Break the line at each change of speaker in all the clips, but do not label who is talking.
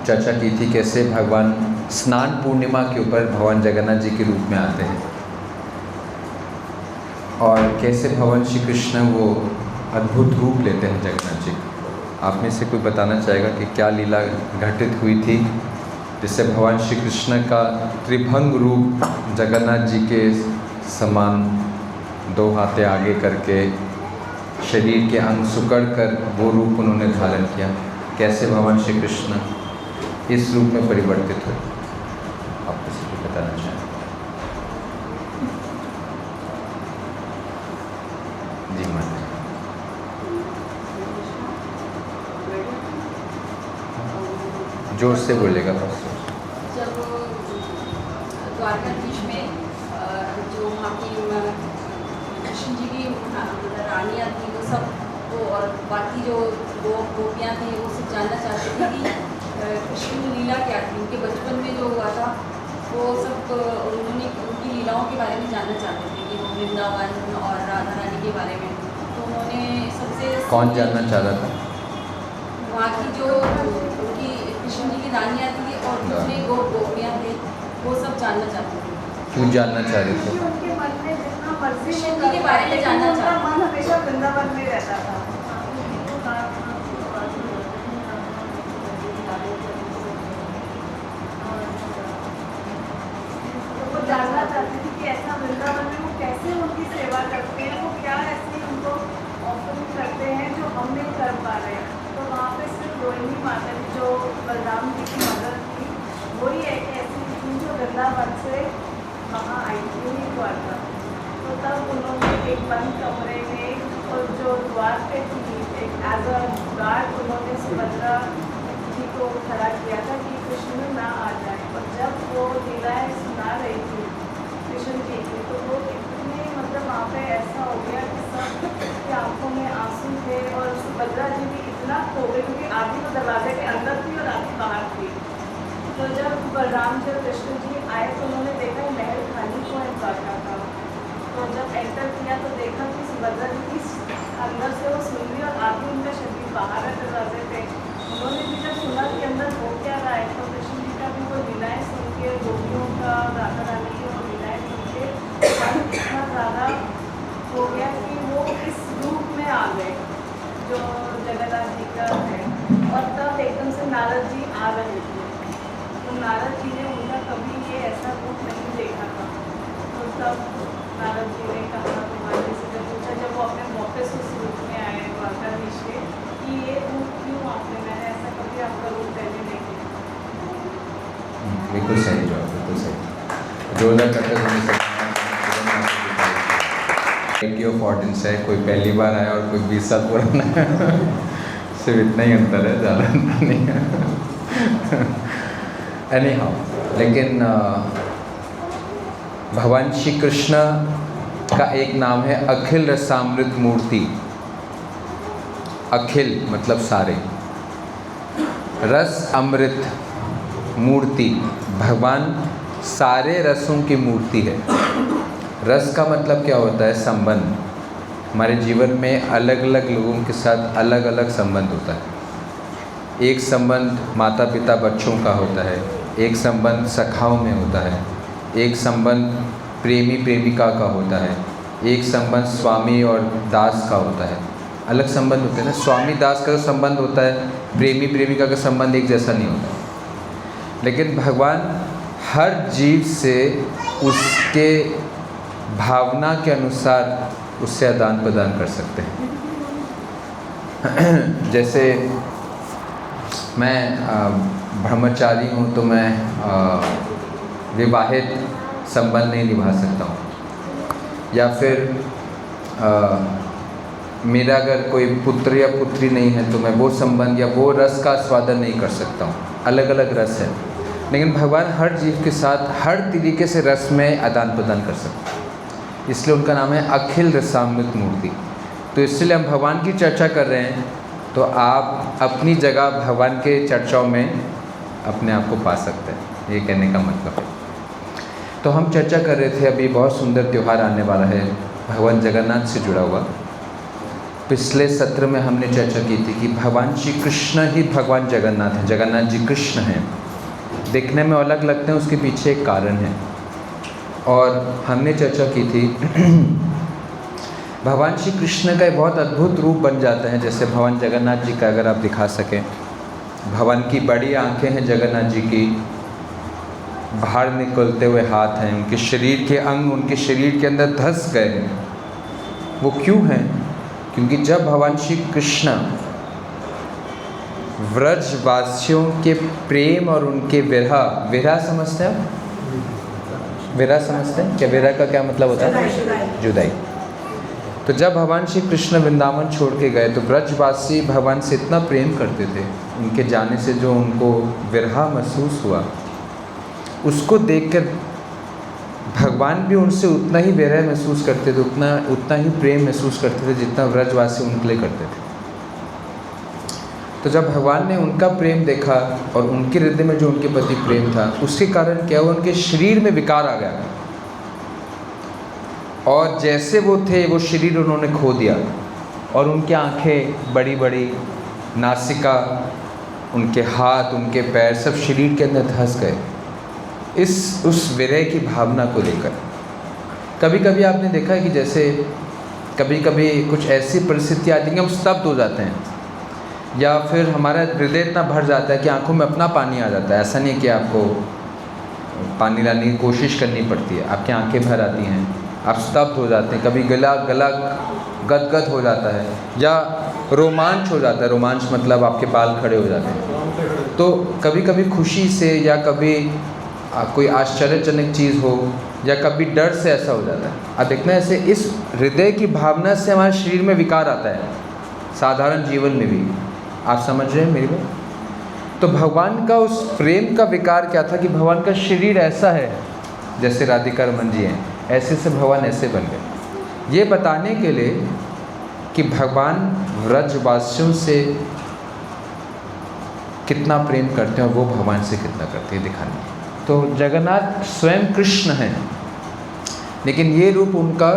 चर्चा की थी कैसे भगवान स्नान पूर्णिमा के ऊपर भगवान जगन्नाथ जी के रूप में आते हैं और कैसे भगवान श्री कृष्ण वो अद्भुत रूप लेते हैं जगन्नाथ जी। आप में से कोई बताना चाहेगा कि क्या लीला घटित हुई थी जिससे भगवान श्री कृष्ण का त्रिभंग रूप जगन्नाथ जी के समान दो हाथे आगे करके शरीर के अंग सुकड़ कर वो रूप उन्होंने धारण किया, कैसे भगवान श्री कृष्ण इस रूप में परिवर्तित हुए? आप किसी को बताना चाहें? जी मान जोर से बोलेगा बस।
जब द्वारकाधीश में जो वहाँ की कृष्ण जी की रानियाँ थी वो सब वो और बाकी जो दो गोपियाँ थी वो सब जानना चाहती थी कि कृष्ण की लीला क्या थी, उनके बचपन में जो हुआ था वो सब उन्होंने उनकी लीलाओं के बारे में जानना चाहते थे कि वो वृंदावन और राधा रानी के बारे में। तो उन्होंने सबसे
कौन जानना चाह रहा था?
वहाँ की जो उनकी कृष्ण जी की रानियाँ थी और दूसरे गोपियाँ थे वो सब जानना चाहते थे।
क्यों जानना चाह रहे थे?
उनके मन में जितना मर्जी
कृष्ण जी के बारे में जानना
उनका मन हमेशा वृंदावन में रहता था। तो वो जानना चाहती थी कि ऐसा वृंदावन में वो कैसे उनकी सेवा करते हैं, वो क्या ऐसे उनको ऑफरिंग करते हैं जो हम नहीं कर पा रहे हैं। तो वहाँ पे सिर्फ रोहिणी माता जी जो बलराम जी की मदर थी वही एक ऐसी थी जो वृंदावन से वहाँ आई थी उन्हीं द्वारका। तो तब उन्होंने एक बंद कमरे में और जो द्वार पे थी एक एज अ गार्ड उन्होंने सुभद्रा जी को खड़ा किया था कि कृष्ण ना आ जाए। और जब वो लीलाएँ सुना रही थी कृष्ण जी की तो वो इतने मतलब वहाँ पे ऐसा हो गया कि सबकी आंखों में आंसू थे और सुभद्रा जी भी इतना खो गई क्योंकि आधी तो दरवाजे के अंदर थी और आधी बाहर थी। तो जब बलराम जी और कृष्ण जी आए तो उन्होंने देखा महल खाली को है द्वारका का। तो जब एंटर किया तो देखा कि सुभद्रा जी की अंदर से वो सुन रही और आधी उनका शरीर बाहर है दरवाजे पे। उन्होंने भी जब सुना कि अंदर हो क्या रहा है तो कृष्ण जी का भी वो लीलाएँ सुन के गोपियों का राधा रानी की वो लीलाएँ सुन के मन इतना ज़्यादा हो गया कि वो इस रूप में आ गए जो जगन्नाथ जी का है। और तब एकदम से नारद जी आ रहे थे तो नारद जी ने उनका कभी ये ऐसा रूप नहीं देखा था। तो तब नारद जी ने कहा तुम्हारे से जब पूछा जब वो अपने मौके से उस रूप में आए द्वारकाधीश के कि ये रूप क्यों आपने, मैंने ऐसा कभी आपका रूप पहले नहीं देखा।
बिल्कुल सही जवाब, बिल्कुल सही। जोरदार करते हुए ऑफ ऑडियंस है, कोई पहली बार आया और कोई 20 साल पुराना है सिर्फ इतना ही अंतर है, ज़्यादा अंतर नहीं है। एनी हाउ, लेकिन भगवान श्री कृष्ण का एक नाम है अखिल रसामृत मूर्ति। अखिल मतलब सारे, रस अमृत मूर्ति, भगवान सारे रसों की मूर्ति है। रस का मतलब क्या होता है? संबंध। हमारे जीवन में अलग अलग लोगों के साथ अलग अलग संबंध होता है। एक संबंध माता पिता बच्चों का होता है, एक संबंध सखाओं में होता है, एक संबंध प्रेमी प्रेमिका का होता है, एक संबंध स्वामी और दास का होता है। अलग संबंध होते हैं ना। स्वामी दास का जो संबंध होता है, प्रेमी प्रेमिका का संबंध एक जैसा नहीं होता। लेकिन भगवान हर जीव से उसके भावना के अनुसार उससे आदान प्रदान कर सकते हैं। जैसे मैं ब्रह्मचारी हूँ तो मैं विवाहित संबंध नहीं निभा सकता हूँ, या फिर मेरा अगर कोई पुत्र या पुत्री नहीं है तो मैं वो संबंध या वो रस का स्वादन नहीं कर सकता हूँ। अलग अलग रस है, लेकिन भगवान हर जीव के साथ हर तरीके से रस में आदान प्रदान कर सकते हैं। इसलिए उनका नाम है अखिल रसामृत मूर्ति। तो इसलिए हम भगवान की चर्चा कर रहे हैं तो आप अपनी जगह भगवान के चर्चाओं में अपने आप को पा सकते हैं, ये कहने का मतलब। तो हम चर्चा कर रहे थे, अभी बहुत सुंदर त्यौहार आने वाला है भगवान जगन्नाथ से जुड़ा हुआ। पिछले सत्र में हमने चर्चा की थी कि भगवान श्री कृष्ण ही भगवान जगन्नाथ हैं, जगन्नाथ जी कृष्ण हैं। दिखने में अलग लगते हैं, उसके पीछे एक कारण है। और हमने चर्चा की थी भगवान श्री कृष्ण का एक बहुत अद्भुत रूप बन जाता है। जैसे भगवान जगन्नाथ जी का अगर आप दिखा सकें, भगवान की बड़ी आंखें हैं जगन्नाथ जी की, बाहर निकलते हुए हाथ हैं, उनके शरीर के अंग उनके शरीर के अंदर धंस गए हैं। वो क्यों हैं? क्योंकि जब भगवान श्री कृष्ण व्रजवासियों के प्रेम और उनके विरह समझते हैं आप? विरह समझते हैं क्या? विरह का क्या मतलब होता है? जुदाई। तो जब भगवान श्री कृष्ण वृंदावन छोड़ के गए तो ब्रजवासी भगवान से इतना प्रेम करते थे, उनके जाने से जो उनको विरह महसूस हुआ, उसको देखकर भगवान भी उनसे उतना ही विरह महसूस करते थे, उतना ही प्रेम महसूस करते थे जितना व्रजवासी उनके लिए करते थे। तो जब भगवान ने उनका प्रेम देखा और उनके हृदय में जो उनके प्रति प्रेम था, उसके कारण क्या हुआ, उनके शरीर में विकार आ गया और जैसे वो थे वो शरीर उन्होंने खो दिया और उनकी आंखें बड़ी बड़ी, नासिका, उनके हाथ, उनके पैर सब शरीर के अंदर धंस गए उस विरह की भावना को लेकर। कभी कभी आपने देखा है कि जैसे कभी कभी कुछ ऐसी परिस्थिति आती है कि हम स्तब्ध हो जाते हैं, या फिर हमारा हृदय इतना भर जाता है कि आंखों में अपना पानी आ जाता है। ऐसा नहीं कि आपको पानी लाने की कोशिश करनी पड़ती है, आपकी आंखें भर आती हैं, आप स्तब्ध हो जाते हैं, कभी गला गदगद हो जाता है, या रोमांच हो जाता है। रोमांच मतलब आपके बाल खड़े हो जाते हैं। तो कभी कभी खुशी से, या कभी कोई आश्चर्यजनक चीज़ हो, या कभी डर से ऐसा हो जाता है। अब देखना, ऐसे इस हृदय की भावना से हमारे शरीर में विकार आता है, साधारण जीवन में भी। आप समझ रहे हैं मेरी बात? तो भगवान का उस प्रेम का विकार क्या था कि भगवान का शरीर ऐसा है, जैसे राधिका रमन जी हैं, ऐसे से भगवान ऐसे बन गए। ये बताने के लिए कि भगवान व्रजवासियों से कितना प्रेम करते हैं और वो भगवान से कितना करते हैं, दिखाने। तो जगन्नाथ स्वयं कृष्ण हैं, लेकिन ये रूप उनका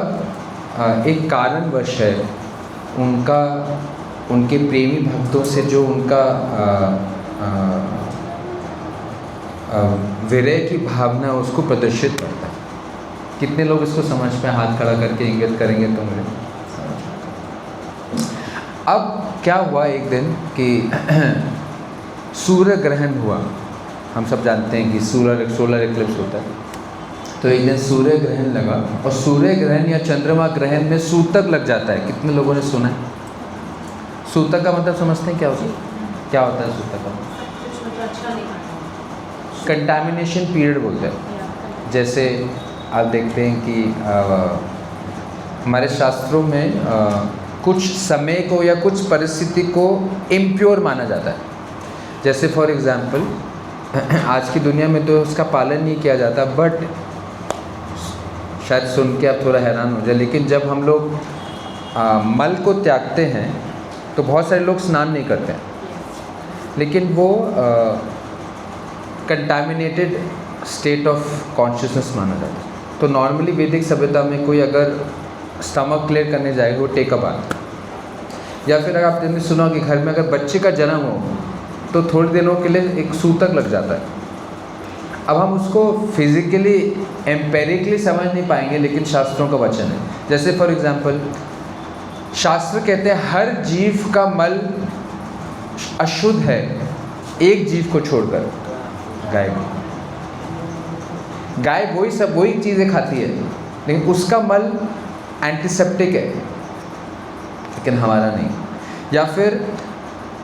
एक कारणवश है। उनके प्रेमी भक्तों से जो उनका विरह की भावना है उसको प्रदर्शित करता है। कितने लोग इसको समझ में हाथ खड़ा करके इंगित करेंगे तो मुझे। अब क्या हुआ एक दिन कि सूर्य ग्रहण हुआ। हम सब जानते हैं कि सोलर इक्लिप्स होता है। तो एक दिन सूर्य ग्रहण लगा, और सूर्य ग्रहण या चंद्रमा ग्रहण में सूतक लग जाता है। कितने लोगों ने सुना है? सूतक का मतलब समझते हैं क्या होता है? क्या होता है सूतक का? कंटामिनेशन पीरियड बोलते हैं। जैसे आप देखते हैं कि हमारे शास्त्रों में कुछ समय को या कुछ परिस्थिति को इम्प्योर माना जाता है। जैसे फॉर एग्ज़ाम्पल आज की दुनिया में तो उसका पालन नहीं किया जाता, बट शायद सुन के आप थोड़ा हैरान हो जाए, लेकिन जब हम लोग मल को त्यागते हैं तो बहुत सारे लोग स्नान नहीं करते हैं, लेकिन वो कंटामिनेटेड स्टेट ऑफ कॉन्शियसनेस माना जाता है। तो नॉर्मली वैदिक सभ्यता में कोई अगर स्टमक क्लियर करने जाएगा वो टेक अ बाथ, या फिर अगर आपने सुना कि घर में अगर बच्चे का जन्म हो तो थोड़े दिनों के लिए एक सूतक लग जाता है। अब हम उसको फिजिकली एम्पेरिकली समझ नहीं पाएंगे, लेकिन शास्त्रों का वचन है। जैसे फॉर एग्जांपल शास्त्र कहते हैं हर जीव का मल अशुद्ध है, एक जीव को छोड़कर, गाय वही चीज़ें खाती है, लेकिन उसका मल एंटीसेप्टिक है, लेकिन हमारा नहीं। या फिर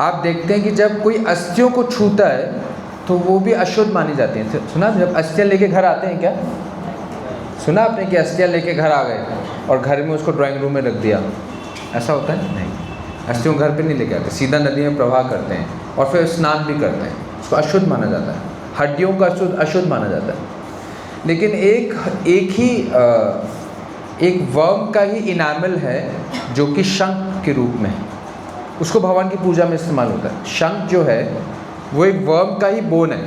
आप देखते हैं कि जब कोई अस्थियों को छूता है तो वो भी अशुद्ध मानी जाती हैं। सुना जब अस्थियाँ लेके घर आते हैं क्या? सुना आपने कि अस्थियाँ लेके घर आ गए और घर में उसको ड्राइंग रूम में रख दिया, ऐसा होता है? नहीं, अस्थियों घर पे नहीं लेके आते, सीधा नदी में प्रवाह करते हैं और फिर स्नान भी करते हैं। उसको अशुद्ध माना जाता है, हड्डियों का अशुद्ध माना जाता है। लेकिन एक वर्म का ही इनामल है जो कि शंख के रूप में है, उसको भगवान की पूजा में इस्तेमाल होता है। शंख जो है वो एक वर्म का ही बोन है,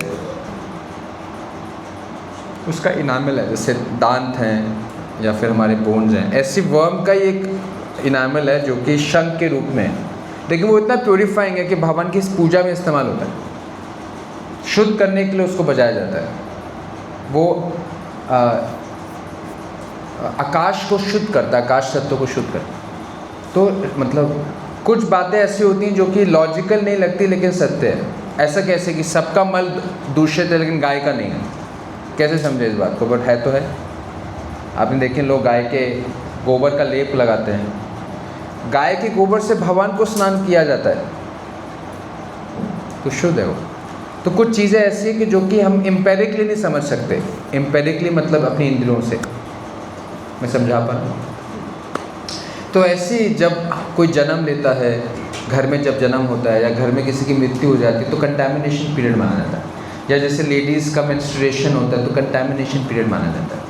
उसका इनामल है। जैसे दांत हैं या फिर हमारे बोन्स हैं, ऐसी वर्म का ही एक इनामल है जो कि शंख के रूप में है, लेकिन वो इतना प्योरीफाइंग है कि भगवान की इस पूजा में इस्तेमाल होता है। शुद्ध करने के लिए उसको बजाया जाता है। वो आकाश को शुद्ध करता है, आकाश तत्व को शुद्ध करता है। तो मतलब कुछ बातें ऐसी होती हैं जो कि लॉजिकल नहीं लगती लेकिन सत्य है। ऐसा कैसे कि सबका मल दूषित है लेकिन गाय का नहीं है, कैसे समझे इस बात को? बट है तो है। आपने देखें लोग गाय के गोबर का लेप लगाते हैं। गाय के गोबर से भगवान को स्नान किया जाता है तो शुद्ध है वो। तो कुछ चीज़ें ऐसी हैं कि जो कि हम एम्पेरिकली नहीं समझ सकते। एम्पेरिकली मतलब अपनी इंद्रियों से। मैं समझा पा रहा हूँ? तो ऐसे जब कोई जन्म लेता है, घर में जब जन्म होता है या घर में किसी की मृत्यु हो जाती है तो कंटैमिनेशन पीरियड माना जाता है। या जैसे लेडीज़ का मेंस्ट्रुएशन होता है तो कंटैमिनेशन पीरियड माना जाता है।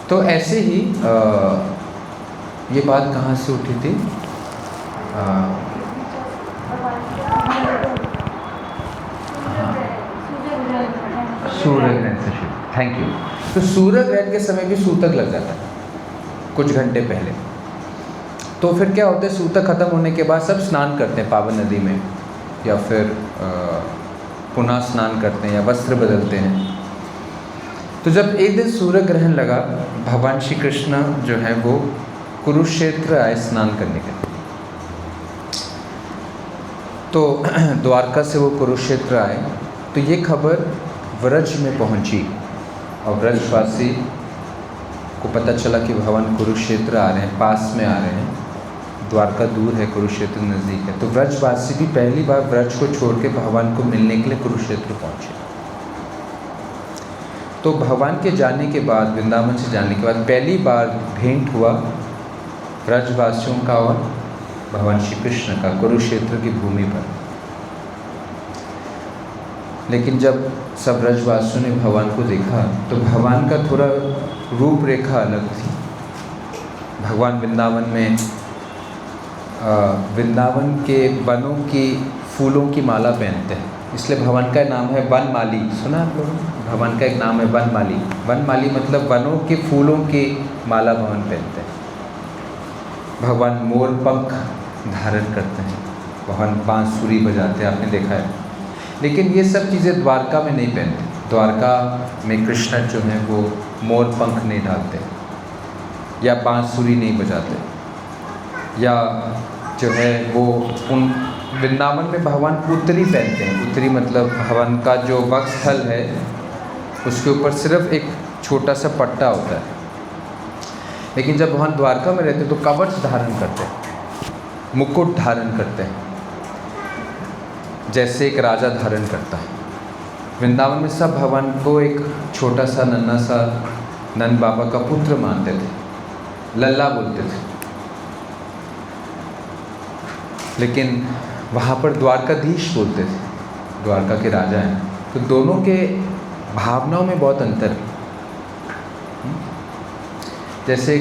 तो ऐसे ही ये बात कहाँ से उठी थी? सूर्य ग्रहण से शुरू। Thank you. तो सूर्य ग्रहण के समय भी सूतक लग जाता है कुछ घंटे पहले। तो फिर क्या होता है, सूतक खत्म होने के बाद सब स्नान करते हैं पावन नदी में, या फिर पुनः स्नान करते हैं या वस्त्र बदलते हैं। तो जब एक दिन सूर्य ग्रहण लगा, भगवान श्री कृष्ण जो है वो कुरुक्षेत्र आए स्नान करने के लिए। तो द्वारका से वो कुरुक्षेत्र आए तो ये खबर व्रज में पहुंची और व्रजवासी को पता चला कि भगवान कुरुक्षेत्र आ रहे हैं, पास में आ रहे हैं। द्वारका दूर है, कुरुक्षेत्र नज़दीक है। तो व्रजवासी भी पहली बार व्रज को छोड़ के भगवान को मिलने के लिए कुरुक्षेत्र पहुँचे। तो भगवान के जाने के बाद, वृंदावन से जाने के बाद पहली बार भेंट हुआ व्रजवासियों का और भगवान श्री कृष्ण का कुरुक्षेत्र की भूमि पर। लेकिन जब सब व्रजवासियों ने भगवान को देखा तो भगवान का थोड़ा रूपरेखा अलग थी। भगवान वृंदावन में वृंदावन के वनों की फूलों की माला पहनते हैं, इसलिए भगवान का नाम है वनमाली। सुना आप लोगों ने? भगवान का एक नाम है वनमाली। वनमाली मतलब वनों के फूलों की माला भगवान पहनते हैं। भगवान मोर पंख धारण करते हैं, भगवान बांसुरी बजाते हैं, आपने देखा है। लेकिन ये सब चीज़ें द्वारका में नहीं पहनते। द्वारका में कृष्ण जो हैं वो मोर पंख नहीं डालते या बांसुरी नहीं बजाते, या जो है वो उन वृंदावन में भगवान उत्तरी पहनते हैं। उत्तरी मतलब भगवान का जो वक्षस्थल है उसके ऊपर सिर्फ एक छोटा सा पट्टा होता है। लेकिन जब भगवान द्वारका में रहते तो कवच धारण करते हैं, मुकुट धारण करते हैं, जैसे एक राजा धारण करता है। वृंदावन में सब भगवान को एक छोटा सा नन्हा सा नंद बाबा का पुत्र मानते थे, लल्ला बोलते थे। लेकिन वहाँ पर द्वारकाधीश बोलते थे, द्वारका के राजा हैं। तो दोनों के भावनाओं में बहुत अंतर है। जैसे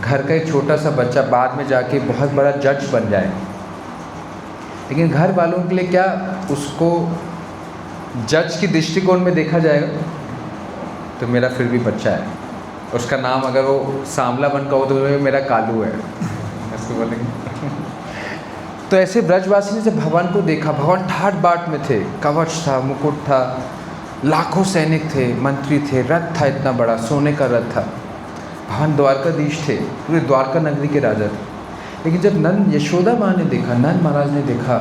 घर का एक छोटा सा बच्चा बाद में जाके बहुत बड़ा जज बन जाए, लेकिन घर वालों के लिए क्या उसको जज की दृष्टिकोण में देखा जाएगा? तो मेरा फिर भी बच्चा है, उसका नाम अगर वो सांवला बन का हो तो मेरा कालू है, ऐसे बोलेंगे। तो ऐसे ब्रजवासी ने जब भगवान को देखा, भगवान ठाट बाट में थे, कवच था, मुकुट था, लाखों सैनिक थे, मंत्री थे, रथ था इतना बड़ा, सोने का रथ था। भगवान द्वारकाधीश थे, पूरे द्वारका नगरी के राजा थे। लेकिन जब नंद यशोदा माँ ने देखा, नंद महाराज ने देखा,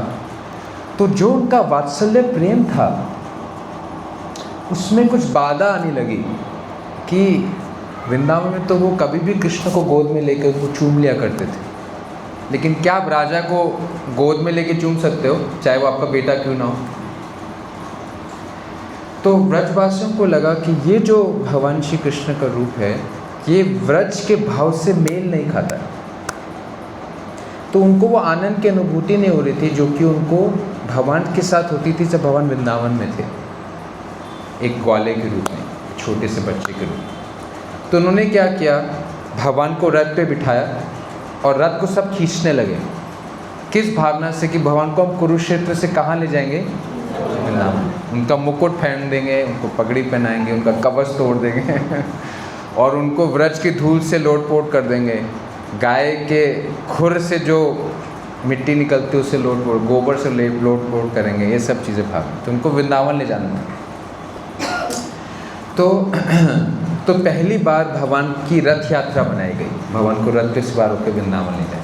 तो जो उनका वात्सल्य प्रेम था उसमें कुछ बाधा आने लगी कि वृंदावन में तो वो कभी भी कृष्ण को गोद में लेकर उसको चूम लिया करते थे, लेकिन क्या आप राजा को गोद में लेके चूम सकते हो, चाहे वो आपका बेटा क्यों ना हो? तो ब्रजवासियों को लगा कि ये जो भगवान श्री कृष्ण का रूप है ये व्रज के भाव से मेल नहीं खाता है। तो उनको वो आनंद की अनुभूति नहीं हो रही थी जो कि उनको भगवान के साथ होती थी जब भगवान वृंदावन में थे, एक ग्वाले के रूप में, छोटे से बच्चे के रूप में। तो उन्होंने क्या किया, भगवान को रथ पे बिठाया और रथ को सब खींचने लगे। किस भावना से कि भगवान को हम कुरुक्षेत्र से कहाँ ले जाएंगे? वृंदावन। उनका मुकुट पहन देंगे, उनको पगड़ी पहनाएंगे, उनका कवच तोड़ देंगे और उनको व्रज की धूल से लोटपोट कर देंगे गाय के खुर से जो मिट्टी निकलती है उसे लोट पोट, गोबर से लोट पोट करेंगे, ये सब चीज़ें भाग। तो उनको वृंदावन ले जाना था। तो पहली बार भगवान की रथ यात्रा बनाई गई, भगवान को रथ पे सवार होकर वृंदावन ले जाए।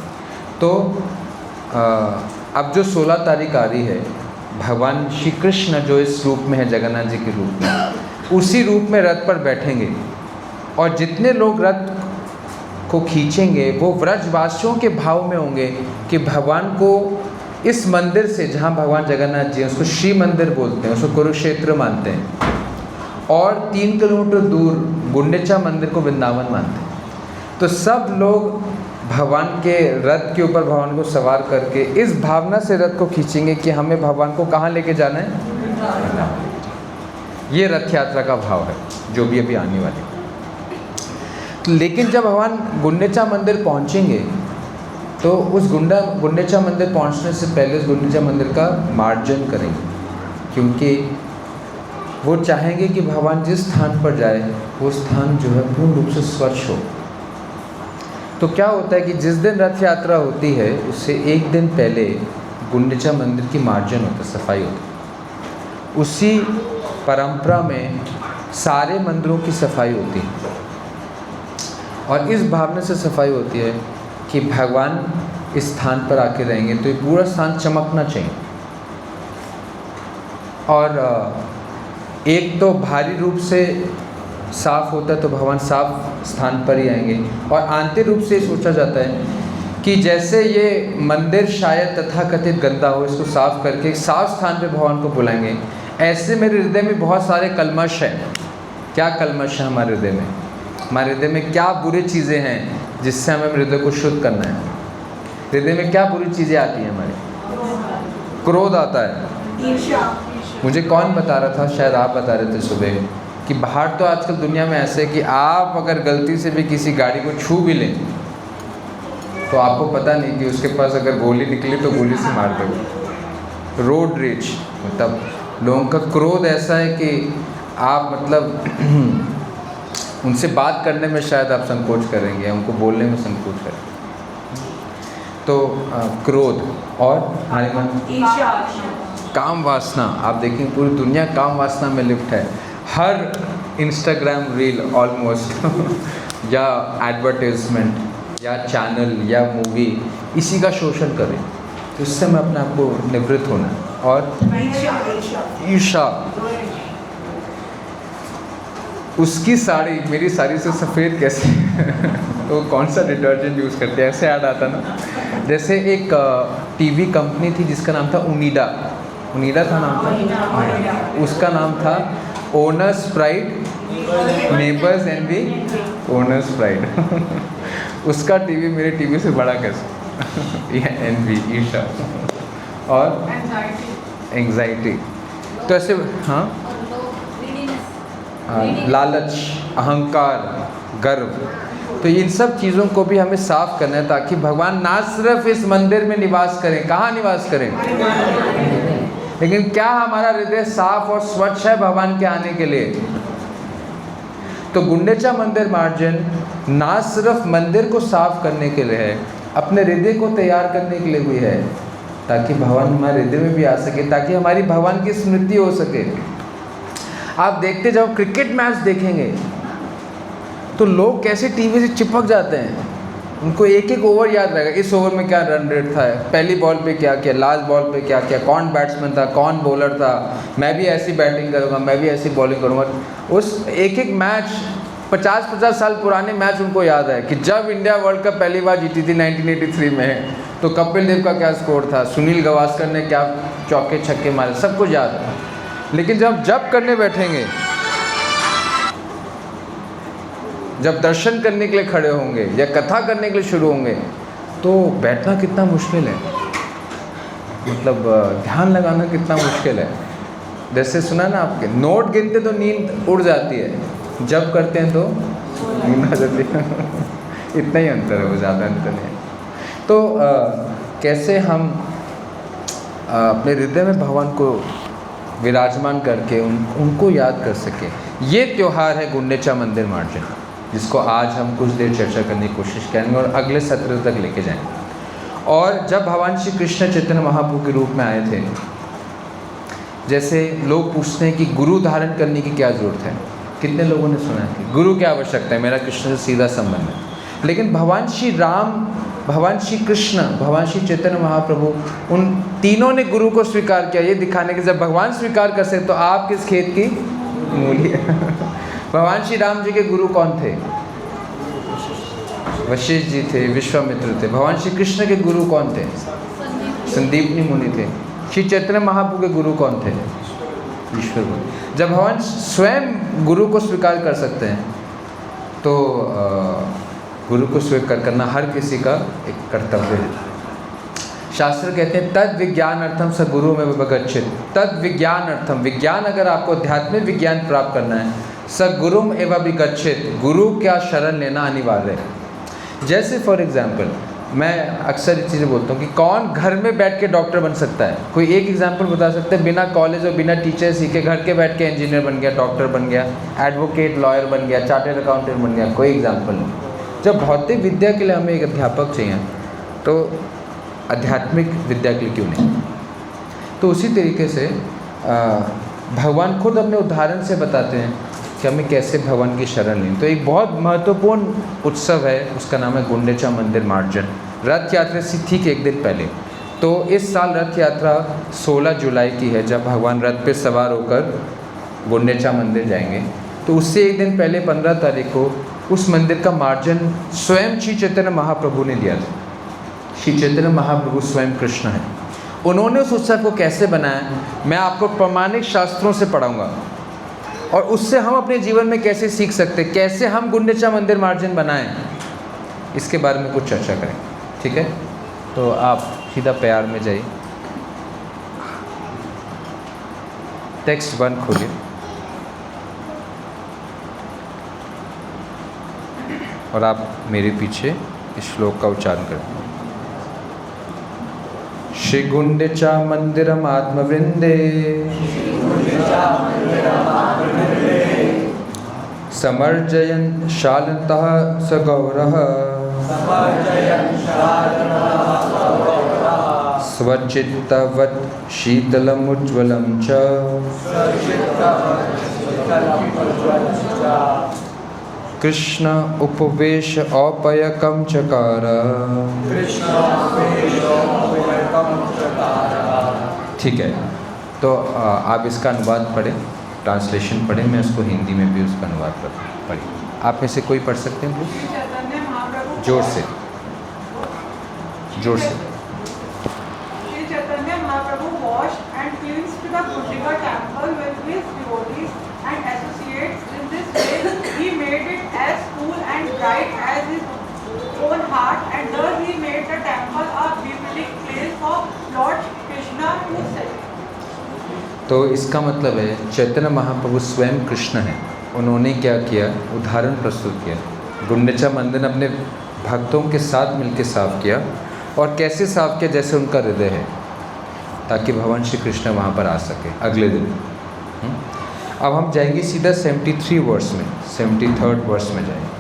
तो अब जो 16 तारीख आ रही है, भगवान श्री कृष्ण जो इस रूप में है, जगन्नाथ जी के रूप में, उसी रूप में रथ पर बैठेंगे और जितने लोग रथ को खींचेंगे वो व्रजवासियों के भाव में होंगे कि भगवान को इस मंदिर से, जहाँ भगवान जगन्नाथ जी हैं उसको श्री मंदिर बोलते हैं, उसको कुरुक्षेत्र मानते हैं, और 3 किलोमीटर दूर गुंडीचा मंदिर को वृंदावन मानते हैं। तो सब लोग भगवान के रथ के ऊपर भगवान को सवार करके इस भावना से रथ को खींचेंगे कि हमें भगवान को कहाँ लेके जाना है। ये रथ यात्रा का भाव है जो भी अभी आने वाली। लेकिन जब भगवान गुंडीचा मंदिर पहुँचेंगे तो उस गुंडीचा मंदिर पहुँचने से पहले उस गुंडीचा मंदिर का मार्जन करेंगे, क्योंकि वो चाहेंगे कि भगवान जिस स्थान पर जाए वो स्थान जो है पूर्ण रूप से स्वच्छ हो। तो क्या होता है कि जिस दिन रथ यात्रा होती है उससे एक दिन पहले गुंडीचा मंदिर की मार्जन होता है, सफाई होती है। उसी परंपरा में सारे मंदिरों की सफाई होती है और इस भावना से सफाई होती है कि भगवान इस स्थान पर आके रहेंगे तो ये पूरा स्थान चमकना चाहिए। और एक तो भारी रूप से साफ होता है तो भगवान साफ स्थान पर ही आएंगे, और आंतरिक रूप से सोचा जाता है कि जैसे ये मंदिर शायद तथाकथित गंदा हो, इसको साफ करके एक साफ स्थान पे भगवान को बुलाएंगे। ऐसे मेरे हृदय में बहुत सारे कलमश हैं। क्या कलमश है हमारे हृदय में? हमारे हृदय में क्या बुरी चीज़ें हैं जिससे हमें हृदय को शुद्ध करना है? हृदय में क्या बुरी चीज़ें आती हैं हमारे? क्रोध आता है। मुझे कौन बता रहा था, शायद आप बता रहे थे सुबह, कि बाहर तो आजकल दुनिया में ऐसे है कि आप अगर गलती से भी किसी गाड़ी को छू भी लें तो आपको पता नहीं कि उसके पास अगर गोली निकली तो गोली से मार दो। रोड रेज, मतलब लोगों का क्रोध ऐसा है कि आप मतलब उनसे बात करने में शायद आप संकोच करेंगे, उनको बोलने में संकोच करेंगे। तो क्रोध और हमारे मन काम वासना, आप देखेंगे पूरी दुनिया काम वासना में लिप्त है। हर इंस्टाग्राम रील ऑलमोस्ट या एडवर्टाइजमेंट या चैनल या मूवी इसी का शोषण करें, तो इससे मैं अपने आप को निवृत्त होना। और ईर्ष्या, उसकी साड़ी मेरी साड़ी से सफ़ेद कैसे तो कौन सा डिटर्जेंट यूज़ करते हैं, ऐसे याद आता ना। जैसे एक टीवी कंपनी थी जिसका नाम था उनीडा था नाम था, उसका नाम था owner's pride, neighbour's envy, owner's pride. उसका टीवी मेरे टीवी से बड़ा कैसे ये एनवी, ईर्ष्या और एंग्जाइटी। तो ऐसे हाँ, लालच, अहंकार, गर्व, तो इन सब चीज़ों को भी हमें साफ करना है ताकि भगवान ना सिर्फ इस मंदिर में निवास करें, कहाँ निवास करें, लेकिन क्या हमारा हृदय साफ और स्वच्छ है भगवान के आने के लिए। तो गुंडीचा मंदिर मार्जन ना सिर्फ मंदिर को साफ करने के लिए है, अपने हृदय को तैयार करने के लिए भी है, ताकि भगवान हमारे हृदय में भी आ सके, ताकि हमारी भगवान की स्मृति हो सके। आप देखते जब क्रिकेट मैच देखेंगे तो लोग कैसे टीवी से चिपक जाते हैं, उनको एक एक ओवर याद रहेगा, इस ओवर में क्या रन रेट था, पहली बॉल पे क्या किया, लास्ट बॉल पे क्या किया, कौन बैट्समैन था, कौन बॉलर था, मैं भी ऐसी बैटिंग करूँगा, मैं भी ऐसी बॉलिंग करूँगा। उस एक एक मैच 50-50 साल पुराने मैच उनको याद है कि जब इंडिया वर्ल्ड कप पहली बार जीती थी 1983 में, तो कपिल देव का क्या स्कोर था, सुनील गावस्कर ने क्या चौके छक्के मारे, सब कुछ याद है। लेकिन जब करने बैठेंगे, जब दर्शन करने के लिए खड़े होंगे या कथा करने के लिए शुरू होंगे, तो बैठना कितना मुश्किल है, मतलब ध्यान लगाना कितना मुश्किल है। जैसे सुना ना आपके, नोट गिनते तो नींद उड़ जाती है, जब करते हैं तो नींद आ जाती है। इतना ही अंतर है, वो ज़्यादा अंतर नहीं है। तो कैसे हम अपने हृदय में भगवान को विराजमान करके उनको याद कर सकें, ये त्यौहार है गुंडीचा मंदिर मार्जन। जिसको आज हम कुछ देर चर्चा करने की कोशिश करेंगे और अगले सत्र तक लेके जाएंगे। और जब भगवान श्री कृष्ण चैतन्य महाप्रभु के रूप में आए थे, जैसे लोग पूछते हैं कि गुरु धारण करने की क्या ज़रूरत है, कितने लोगों ने सुना है कि गुरु क्या आवश्यकता है, मेरा कृष्ण से सीधा संबंध है। लेकिन भगवान श्री राम, भगवान श्री कृष्ण, भगवान श्री चैतन्य महाप्रभु, उन तीनों ने गुरु को स्वीकार किया, ये दिखाने के जब भगवान स्वीकार कर सकते तो आप किस खेत की मूली है। भगवान श्री राम जी के गुरु कौन थे? वशिष्ठ जी थे, विश्वामित्र थे। भगवान श्री कृष्ण के गुरु कौन थे? संदीपनी मुनि थे। श्री चैतन्य महाप्रभु के गुरु कौन थे? ईश्वर गुरु। जब भगवान स्वयं गुरु को स्वीकार कर सकते हैं तो गुरु को स्वीकार करना हर किसी का एक कर्तव्य है। शास्त्र कहते हैं तद विज्ञानार्थम स गुरु में गच्छेत्। तद विज्ञानार्थम, विज्ञान अगर आपको आध्यात्मिक विज्ञान प्राप्त करना है, स गुरुम एवं विगच्छेत्, गुरु का शरण लेना अनिवार्य है। जैसे फॉर एग्जाम्पल मैं अक्सर ये चीज़ें बोलता हूँ कि कौन घर में बैठ के डॉक्टर बन सकता है? कोई एक एग्जाम्पल बता सकते हैं? बिना कॉलेज और बिना टीचर सीखे घर के बैठ के इंजीनियर बन गया, डॉक्टर बन गया, एडवोकेट, लॉयर बन गया, चार्टर्ड अकाउंटेंट बन गया, कोई एग्जाम्पल नहीं। जब भौतिक विद्या के लिए हमें एक अध्यापक चाहिए तो आध्यात्मिक विद्या के लिए क्यों नहीं? तो उसी तरीके से भगवान खुद अपने उदाहरण से बताते हैं कि हमें कैसे भगवान की शरण लें। तो एक बहुत महत्वपूर्ण उत्सव है, उसका नाम है गुंडीचा मंदिर मार्जन। रथ यात्रा से ठीक एक दिन पहले, तो इस साल रथ यात्रा 16 जुलाई की है, जब भगवान रथ पे सवार होकर गुंडीचा मंदिर जाएंगे। तो उससे एक दिन पहले 15 तारीख को उस मंदिर का मार्जन स्वयं श्री चैतन्य महाप्रभु ने दिया था। श्री चैतन्य महाप्रभु स्वयं कृष्ण हैं। उन्होंने उस उत्सव को कैसे बनाया, मैं आपको प्रमाणिक शास्त्रों से पढ़ाऊंगा और उससे हम अपने जीवन में कैसे सीख सकते, कैसे हम गुंडीचा मंदिर मार्जन बनाएं, इसके बारे में कुछ चर्चा करें। ठीक है, तो आप सीधा प्यार में जाइए, टेक्स्ट 1 खोलिए और आप मेरे पीछे इस श्लोक का उच्चारण करें। श्री गुंडीचा मंदिरम आत्मवृंदे समर्जयन् शालन्तः स गौरः स्वचित्तवत् शीतलमुज्ज्वलं च कृष्ण उपवेश औपयकं चकार। ठीक है, तो आप इसका अनुवाद पढ़ें, ट्रांसलेशन पढ़ें, मैं उसको हिंदी में भी उसका अनुवाद पढ़ी। आप में से कोई पढ़ सकते हैं प्लीज? जोर से, जोर से।
श्री चैतन्य महाप्रभु washed and cleansed the Gundika temple with his devotees and associates. In this way, he made it as cool and bright as his own heart, and thus he made the temple a befitting place for Lord Krishna to sit.
तो इसका मतलब है चैतन्य महाप्रभु स्वयं कृष्ण हैं। उन्होंने क्या किया? उदाहरण प्रस्तुत किया। गुंडीचा मंदिर अपने भक्तों के साथ मिलकर साफ किया, और कैसे साफ किया? जैसे उनका हृदय है, ताकि भगवान श्री कृष्ण वहाँ पर आ सके अगले दिन। अब हम जाएंगे सीधा 73 वर्स में, 73rd वर्स में जाएंगे।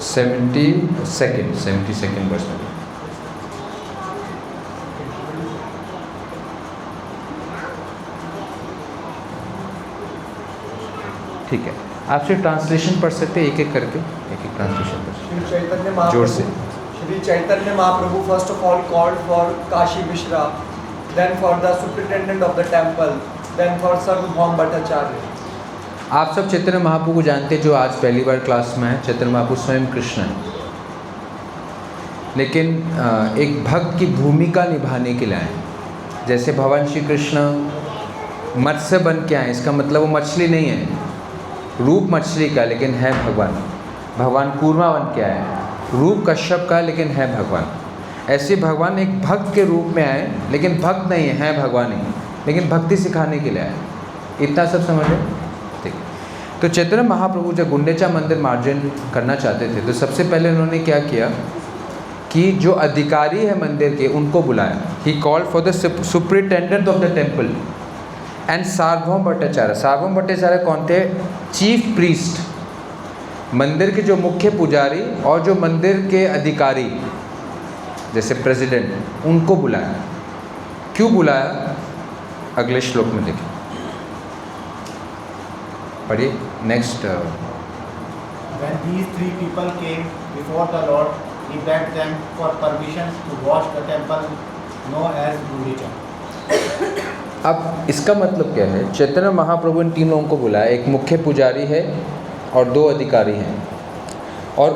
सेवेंटी सेकेंड वर्स में। ठीक है, आप सिर्फ ट्रांसलेशन पढ़ सकते हैं, एक एक करके एक एक ट्रांसलेशन पढ़ सकते हैं।
श्री चैतन्य महाप्रभु,
जोर से।
Shri Chaitanya Mahaprabhu first of all called for Kashi Mishra, then for the superintendent of the temple, then for Sarvabhauma Bhattacharya.
आप सब चैतन्य महाप्रभु को जानते हैं, जो आज पहली बार क्लास में है। चैतन्य महाप्रभु स्वयं कृष्ण हैं, लेकिन एक भक्त की भूमिका निभाने के लिए आए। जैसे भगवान श्री कृष्ण मत्स्य बन के आए, इसका मतलब वो मछली नहीं है, रूप मछली का लेकिन है भगवान। भगवान कूर्मा बन के आए, रूप कश्यप का लेकिन है भगवान। ऐसे भगवान एक भक्त के रूप में आए, लेकिन भक्त नहीं है भगवान ही, लेकिन भक्ति सिखाने के लिए आए। इतना सब समझे? ठीक। तो चैतन्य महाप्रभु जब गुंडीचा मंदिर मार्जन करना चाहते थे, तो सबसे पहले उन्होंने क्या किया कि जो अधिकारी है मंदिर के, उनको बुलाया। He called for the superintendent of the temple and Sarvabhauma Bhattacharya. Sarvabhauma Bhattacharya कौन थे? चीफ प्रीस्ट, मंदिर के जो मुख्य पुजारी और जो मंदिर के अधिकारी जैसे प्रेसिडेंट, उनको बुलाया। क्यों बुलाया? अगले श्लोक में देखें, पढ़िए next.
When these three people came before the Lord, he begged them for permission to wash the temple known as Gundicha.
अब इसका मतलब क्या है? चैतन्य महाप्रभु इन तीन लोगों को बुलाया, एक मुख्य पुजारी है और दो अधिकारी हैं, और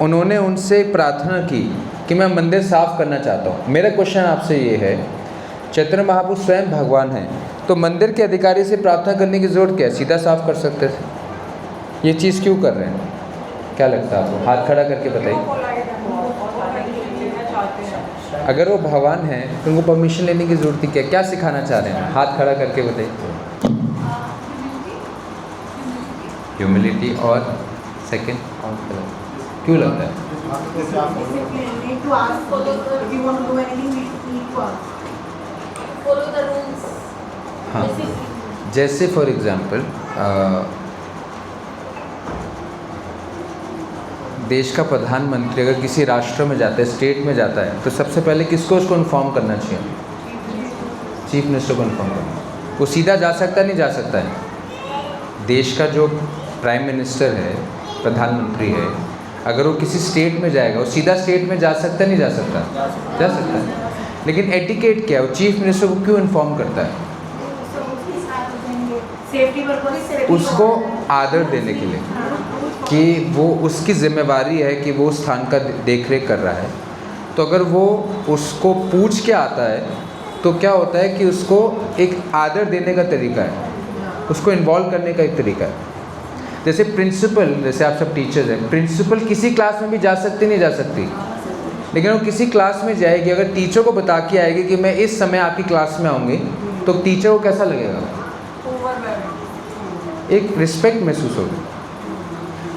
उन्होंने उनसे प्रार्थना की कि मैं मंदिर साफ़ करना चाहता हूँ। मेरा क्वेश्चन आपसे ये है, चैतन्य महाप्रभु स्वयं भगवान हैं, तो मंदिर के अधिकारी से प्रार्थना करने की ज़रूरत क्या है? सीधा साफ़ कर सकते थे। ये चीज़ क्यों कर रहे हैं? क्या लगता है आपको? हाथ खड़ा करके बताइए। अगर वो भगवान हैं तो उनको परमिशन लेने की ज़रूरत ही क्या? क्या सिखाना चाह रहे हैं? हाथ खड़ा करके बताइए। ह्यूमिलिटी, और सेकंड क्यों लगता है? हाँ, जैसे फॉर एग्ज़ाम्पल देश का प्रधानमंत्री अगर किसी राष्ट्र में जाता है, स्टेट में जाता है, तो सबसे पहले किसको उसको इन्फॉर्म करना चाहिए? चीफ मिनिस्टर को इन्फॉर्म करना। वो सीधा जा सकता है, नहीं जा सकता है? देश का जो प्राइम मिनिस्टर है, प्रधानमंत्री है, अगर वो किसी स्टेट में जाएगा, वो सीधा स्टेट में जा सकता है, नहीं जा सकता? जा सकता है। लेकिन एटिकेट क्या है? वो चीफ मिनिस्टर को क्यों इन्फॉर्म करता है? उसको आदर देने के लिए, कि वो उसकी जिम्मेवारी है कि वो स्थान का देख रेख कर रहा है। तो अगर वो उसको पूछ के आता है तो क्या होता है कि उसको एक आदर देने का तरीका है, उसको इन्वॉल्व करने का एक तरीका है। जैसे प्रिंसिपल, जैसे आप सब टीचर्स हैं, प्रिंसिपल किसी क्लास में भी जा सकती, नहीं जा सकती? लेकिन वो किसी क्लास में जाएगी, अगर टीचर को बता के आएगी कि मैं इस समय आपकी क्लास में आऊँगी, तो टीचर को कैसा लगेगा? एक रिस्पेक्ट महसूस होगी।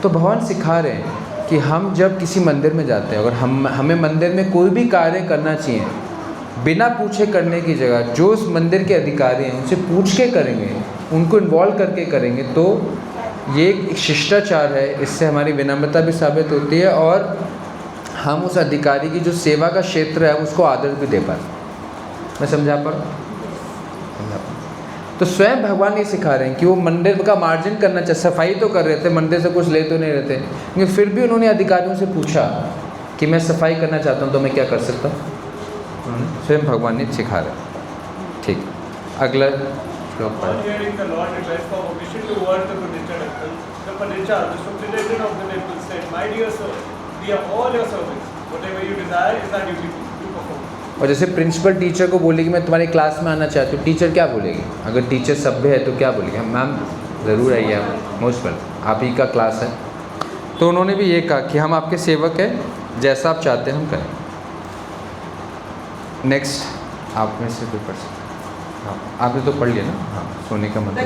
तो भगवान सिखा रहे हैं कि हम जब किसी मंदिर में जाते हैं, अगर हमें मंदिर में कोई भी कार्य करना चाहिए, बिना पूछे करने की जगह जो उस मंदिर के अधिकारी हैं उनसे पूछ के करेंगे, उनको इन्वॉल्व करके करेंगे, तो ये एक शिष्टाचार है। इससे हमारी विनम्रता भी साबित होती है और हम उस अधिकारी की जो सेवा का क्षेत्र है उसको आदर भी दे पाते। मैं समझा पा? तो स्वयं भगवान ये सिखा रहे हैं कि वो मंदिर का मार्जिन करना चाहिए। सफाई तो कर रहे थे, मंदिर से कुछ ले तो नहीं रहते, लेकिन फिर भी उन्होंने अधिकारियों से पूछा कि मैं सफाई करना चाहता हूँ, तो मैं क्या कर सकता हूँ? स्वयं भगवान ने सिखा रहे हैं। ठीक, अगला श्लोक और जैसे प्रिंसिपल टीचर को बोलेगी मैं तुम्हारी क्लास में आना चाहती हूँ, टीचर क्या बोलेगी? अगर टीचर सभ्य है तो क्या बोलेगी? मैम ज़रूर आइए, आप मोस्ट वेलकम, आप ही का क्लास है। तो उन्होंने भी ये कहा कि हम आपके सेवक हैं, जैसा आप चाहते हैं हम करें। नेक्स्ट आप में से कोई पढ़ सकते हैं? हाँ, आपने तो पढ़ लिया ना। हाँ, सोने का मतलब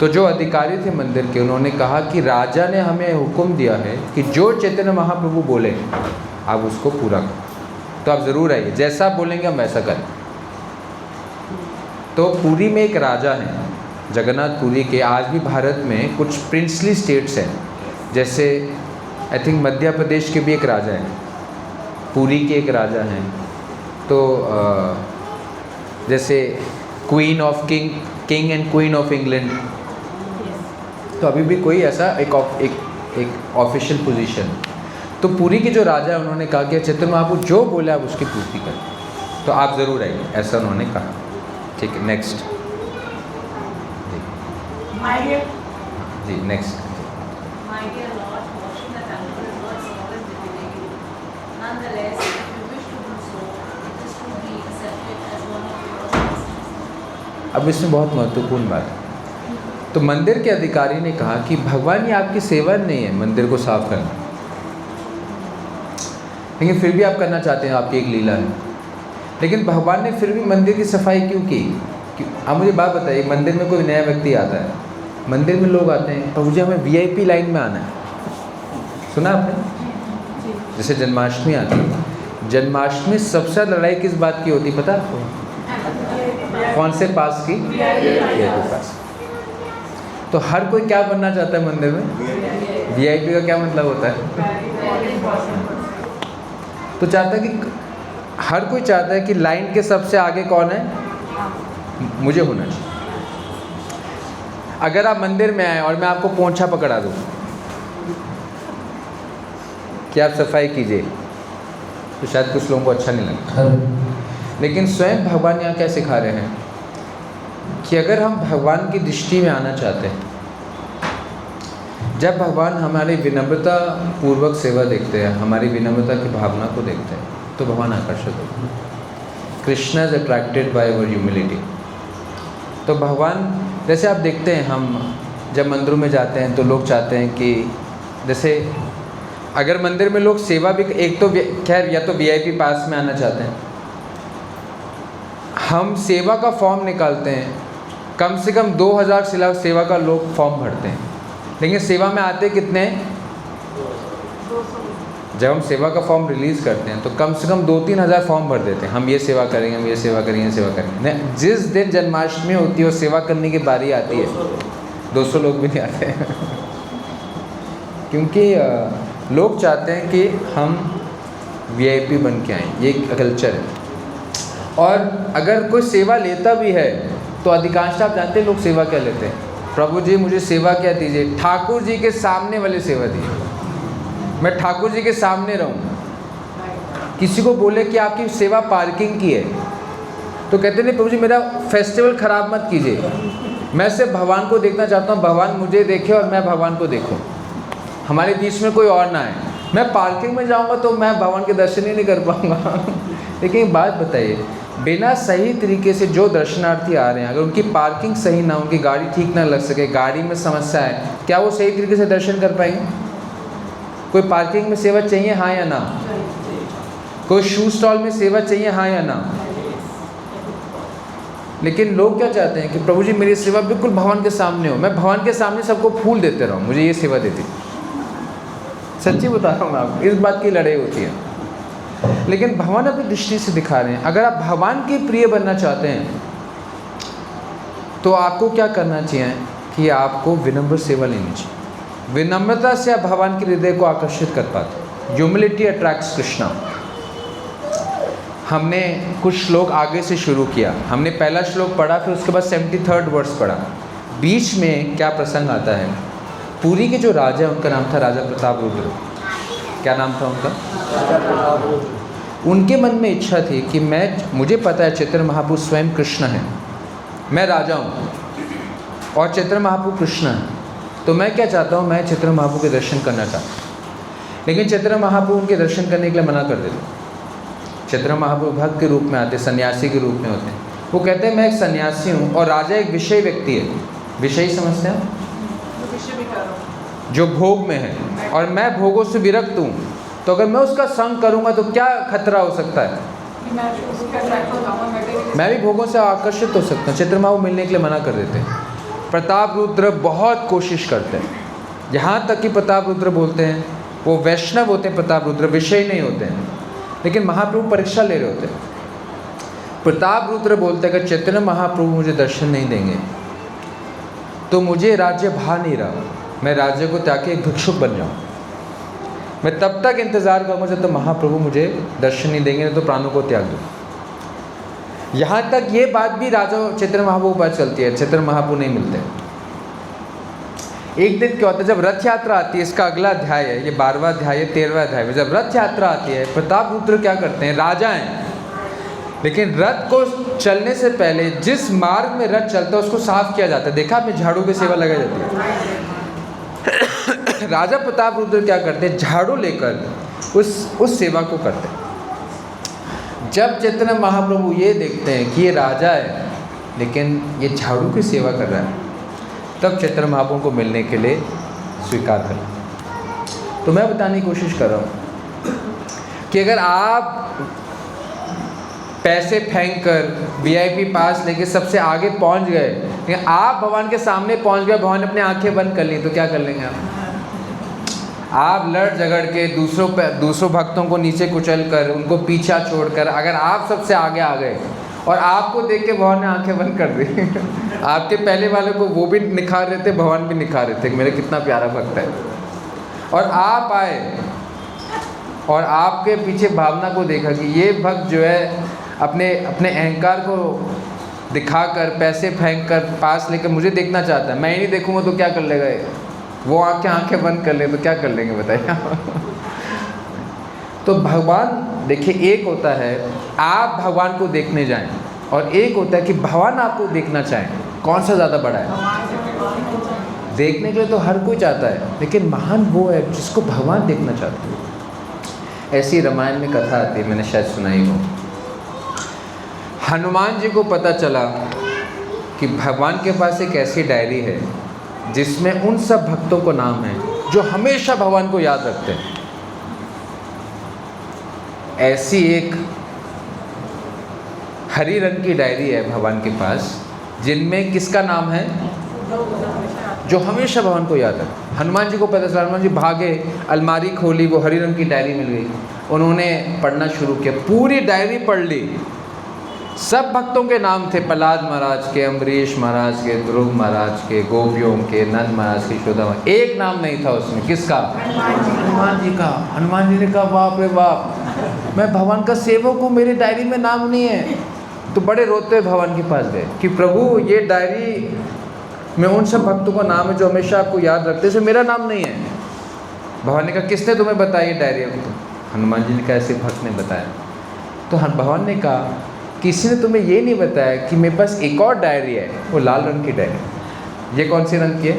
तो जो अधिकारी थे मंदिर के, उन्होंने कहा कि राजा ने हमें हुक्म दिया है कि जो चैतन्य महाप्रभु बोले आप उसको पूरा करो, तो आप ज़रूर आइए, जैसा आप बोलेंगे हम वैसा करें। तो पुरी में एक राजा हैं, जगन्नाथ पुरी के। आज भी भारत में कुछ प्रिंसली स्टेट्स हैं, जैसे आई थिंक मध्य प्रदेश के भी एक राजा हैं, पुरी के एक राजा हैं। तो जैसे queen of king and queen of England, तो अभी भी कोई ऐसा एक ऑफिशियल पोजीशन। तो पुरी के जो राजा है उन्होंने कहा कि चैतन्य महाप्रभु जो बोले आप उसकी पूर्ति करें, तो आप ज़रूर आइए, ऐसा उन्होंने कहा। ठीक है, नेक्स्ट जी नेक्स्ट। अब इसमें बहुत महत्वपूर्ण बात है। तो मंदिर के अधिकारी ने कहा कि भगवान ये आपकी सेवा नहीं है मंदिर को साफ करना, लेकिन फिर भी आप करना चाहते हैं, आपकी एक लीला है। लेकिन भगवान ने फिर भी मंदिर की सफाई क्यों की? आप मुझे बात बताइए, मंदिर में कोई नया व्यक्ति आता है, मंदिर में लोग आते हैं, प्रभु जी हमें VIP लाइन में आना है, सुना आपने? जैसे जन्माष्टमी आती है, जन्माष्टमी सबसे ज़्यादा लड़ाई किस बात की होती पता है आपको? कौन से पास की? वीआईपी पास। तो हर कोई क्या बनना चाहता है मंदिर में? वीआईपी का क्या मतलब होता है? तो चाहता है कि हर कोई चाहता है कि लाइन के सबसे आगे कौन है? मुझे होना चाहिए। अगर आप मंदिर में आए और मैं आपको पोंछा पकड़ा दूँ कि आप सफाई कीजिए, तो शायद कुछ लोगों को अच्छा नहीं लगता। लेकिन स्वयं भगवान यहाँ क्या सिखा रहे हैं कि अगर हम भगवान की दृष्टि में आना चाहते हैं, जब भगवान हमारी विनम्रता पूर्वक सेवा देखते हैं, हमारी विनम्रता की भावना को देखते हैं, तो भगवान आकर्षित होते हैं। Krishna is attracted by our humility. तो भगवान, जैसे आप देखते हैं, हम जब मंदिरों में जाते हैं तो लोग चाहते हैं कि जैसे अगर मंदिर में लोग सेवा भी, एक तो खैर या तो वीआईपी पास में आना चाहते हैं, हम सेवा का फॉर्म निकालते हैं, कम से कम 2000 सेवा का लोग फॉर्म भरते हैं, लेकिन सेवा में आते कितने? जब हम सेवा का फॉर्म रिलीज़ करते हैं तो कम से कम 2-3 हज़ार फॉर्म भर देते हैं, हम ये सेवा करेंगे, हम ये सेवा करेंगे, ये सेवा करेंगे। नहीं, जिस दिन जन्माष्टमी होती है और सेवा करने की बारी आती है, 200 लोग भी नहीं आते हैं क्योंकि लोग चाहते हैं कि हम वीआईपी बन के आएँ, ये एक कल्चर है। और अगर कोई सेवा लेता भी है तो अधिकांश आप जानते हैं लोग सेवा क्या लेते हैं? प्रभु जी मुझे सेवा क्या दीजिए? ठाकुर जी के सामने वाली सेवा दीजिए, मैं ठाकुर जी के सामने रहूं। किसी को बोले कि आपकी सेवा पार्किंग की है, तो कहते नहीं प्रभु जी मेरा फेस्टिवल ख़राब मत कीजिए, मैं सिर्फ भगवान को देखना चाहता हूँ, भगवान मुझे देखे और मैं भगवान को देखूँ, हमारे बीच में कोई और ना है। मैं पार्किंग में जाऊँगा तो मैं भगवान के दर्शन ही नहीं कर पाऊँगा। लेकिन एक बात बताइए, बिना सही तरीके से जो दर्शनार्थी आ रहे हैं, अगर उनकी पार्किंग सही ना, उनकी गाड़ी ठीक ना लग सके, गाड़ी में समस्या है, क्या वो सही तरीके से दर्शन कर पाएंगे? कोई पार्किंग में सेवा चाहिए, हाँ या ना? कोई शू स्टॉल में सेवा चाहिए, हाँ या ना? लेकिन लोग क्या चाहते हैं कि प्रभु जी मेरी सेवा बिल्कुल भगवान के सामने हो, मैं भगवान के सामने सबको फूल देते रहूँ, मुझे ये सेवा देती। सच्ची बता रहा हूँ मैं आपको, इस बात की लड़ाई होती है। लेकिन भगवान अपनी दृष्टि से दिखा रहे हैं, अगर आप भगवान के प्रिय बनना चाहते हैं तो आपको क्या करना चाहिए कि आपको विनम्र सेवा लेनी चाहिए। विनम्रता से आप भगवान के हृदय को आकर्षित कर पाते। Humility attracts Krishna. हमने कुछ श्लोक आगे से शुरू किया, हमने पहला श्लोक पढ़ा, फिर उसके बाद 73rd वर्स पढ़ा। बीच में क्या प्रसंग आता है? पुरी के जो राजा है, उनका नाम था राजा प्रताप रुद्र। क्या नाम था उनका? उनके मन में इच्छा थी कि मुझे पता है चैतन्य महाप्रभु स्वयं कृष्ण है, मैं राजा हूँ और चैतन्य महाप्रभु कृष्ण है, तो मैं क्या चाहता हूँ, मैं चैतन्य महाप्रभु के दर्शन करना चाहता हूँ। लेकिन चैतन्य महाप्रभु उनके दर्शन करने के लिए मना कर देते। चैतन्य महाप्रभु भक्त के रूप में आते, सन्यासी के रूप में होते हैं। वो कहते हैं मैं एक सन्यासी हूँ और राजा एक विषय व्यक्ति है। विषयी समझते हैं? जो भोग में है, और मैं भोगों से विरक्त हूँ, तो अगर मैं उसका संग करूँगा तो क्या खतरा हो सकता है? मैं भी भोगों से आकर्षित हो सकता हूँ। चैतन्य महाप्रभु मिलने के लिए मना कर देते हैं। प्रताप रुद्र बहुत कोशिश करते हैं, यहाँ तक कि प्रताप रुद्र बोलते हैं, वो वैष्णव होते हैं, प्रताप रुद्र विषय नहीं होते हैं, लेकिन महाप्रभु परीक्षा ले रहे होते हैं। प्रताप रुद्र बोलते हैं कि चैतन्य महाप्रभु मुझे दर्शन नहीं देंगे तो मुझे राज्य भा नहीं रहा, मैं राज्य को त्याग के एक भिक्षुक बन जाऊँ। मैं तब तक इंतज़ार करूँगा जब तक महाप्रभु मुझे दर्शन नहीं देंगे, नहीं तो प्राणों को त्याग दूँ। यहाँ तक ये बात भी राजा चैतन्य महाप्रभु पर चलती है, चैतन्य महाप्रभु नहीं मिलते। एक दिन क्या होता है, जब रथ यात्रा आती है, इसका अगला अध्याय है, ये 12वां अध्याय है, 13वां अध्याय में जब रथ यात्रा आती है, प्रताप रुद्र क्या करते हैं? राजा हैं, लेकिन रथ को चलने से पहले जिस मार्ग में रथ चलता है उसको साफ किया जाता है। देखा आपने, झाड़ू की सेवा लगाई जाती है। राजा प्रताप रुद्र क्या करते हैं? झाड़ू लेकर उस सेवा को करते हैं। जब चैतन्य महाप्रभु ये देखते हैं कि ये राजा है लेकिन ये झाड़ू की सेवा कर रहा है, तब चैतन्य महाप्रभु को मिलने के लिए स्वीकार करें। तो मैं बताने की कोशिश कर रहा हूँ कि अगर आप पैसे फेंक कर वीआईपी पास लेके सबसे आगे पहुँच गए, लेकिन आप भगवान के सामने पहुँच गए, भगवान ने अपनी आंखें बंद कर ली, तो क्या कर लेंगे आप? आप लड़ झगड़ के दूसरों भक्तों को नीचे कुचल कर, उनको पीछा छोड़कर अगर आप सबसे आगे आ गए और आपको देख के भगवान ने आंखें बंद कर दी आपके पहले वाले को वो भी निखार रहे थे, भगवान भी निखार रहे थे, मेरे कितना प्यारा भक्त है, और आप आए और आपके पीछे भावना को देखा कि ये भक्त जो है अपने अहंकार को दिखाकर, पैसे फेंक कर पास लेकर मुझे देखना चाहता है, मैं ही नहीं देखूंगा तो क्या कर लेगा ये? वो आंखें बंद कर ले तो क्या कर लेंगे बताइए तो भगवान देखिए, एक होता है आप भगवान को देखने जाएं और एक होता है कि भगवान आपको देखना चाहें। कौन सा ज़्यादा बड़ा है? देखने के लिए तो हर कोई चाहता है, लेकिन महान वो है जिसको भगवान देखना चाहते हैं। ऐसी रामायण में कथा आती है, मैंने शायद सुनाई हो। हनुमान जी को पता चला कि भगवान के पास एक ऐसी डायरी है जिसमें उन सब भक्तों को नाम है जो हमेशा भगवान को याद रखते हैं। ऐसी एक हरी रंग की डायरी है भगवान के पास, जिनमें किसका नाम है? जो हमेशा भगवान को याद रखते। हनुमान जी को पता चला, हनुमान जी भागे, अलमारी खोली, वो हरी रंग की डायरी मिल गई। उन्होंने पढ़ना शुरू किया, पूरी डायरी पढ़ ली। सब भक्तों के नाम थे, प्रहलाद महाराज के, अम्बरीश महाराज के, ध्रुव महाराज के, गोपियों के, नंद महाराज की, यशोदा महाराज। एक नाम नहीं था उसमें, किसका? हनुमान जी का। हनुमान जी ने कहा बाप रे बाप, मैं भगवान का सेवक हूँ, मेरी डायरी में नाम नहीं है। तो बड़े रोते हुए भगवान के पास गए कि प्रभु ये डायरी में उन सब भक्तों का नाम है जो हमेशा आपको याद रखते हैं, मेरा नाम नहीं है। भगवान ने कहा किसने तुम्हें बताया ये डायरी? हनुमान जी ने कहा ऐसे भक्त ने बताया। तो भगवान ने कहा किसी ने तुम्हें ये नहीं बताया कि मेरे पास एक और डायरी है, वो लाल रंग की डायरी। ये कौन सी रंग की है?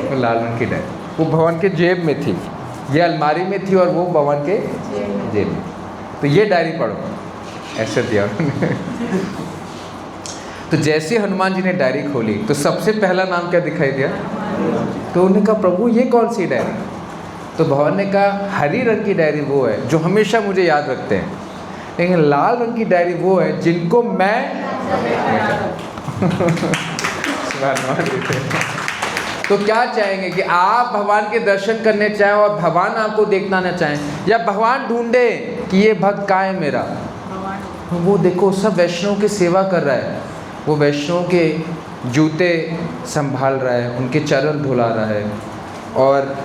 वो लाल रंग की डायरी, वो भगवान के जेब में थी, ये अलमारी में थी और वो भगवान के जेब में। तो ये डायरी पढ़ो, ऐसे दिया उन्होंने तो जैसे हनुमान जी ने डायरी खोली तो सबसे पहला नाम क्या दिखाई दिया? तो उन्होंने कहा प्रभु ये कौन सी डायरी? तो भगवान ने कहा हरी रंग की डायरी वो है जो हमेशा मुझे याद रखते हैं, लेकिन लाल रंग की डायरी वो है जिनको मैं तो क्या चाहेंगे कि आप भगवान के दर्शन करने चाहें और भगवान आपको देखना ना चाहें, या भगवान ढूंढे कि ये भक्त कहाँ है मेरा? वो देखो सब वैष्णव की सेवा कर रहा है, वो वैष्णव के जूते संभाल रहा है, उनके चरण धुला रहा है और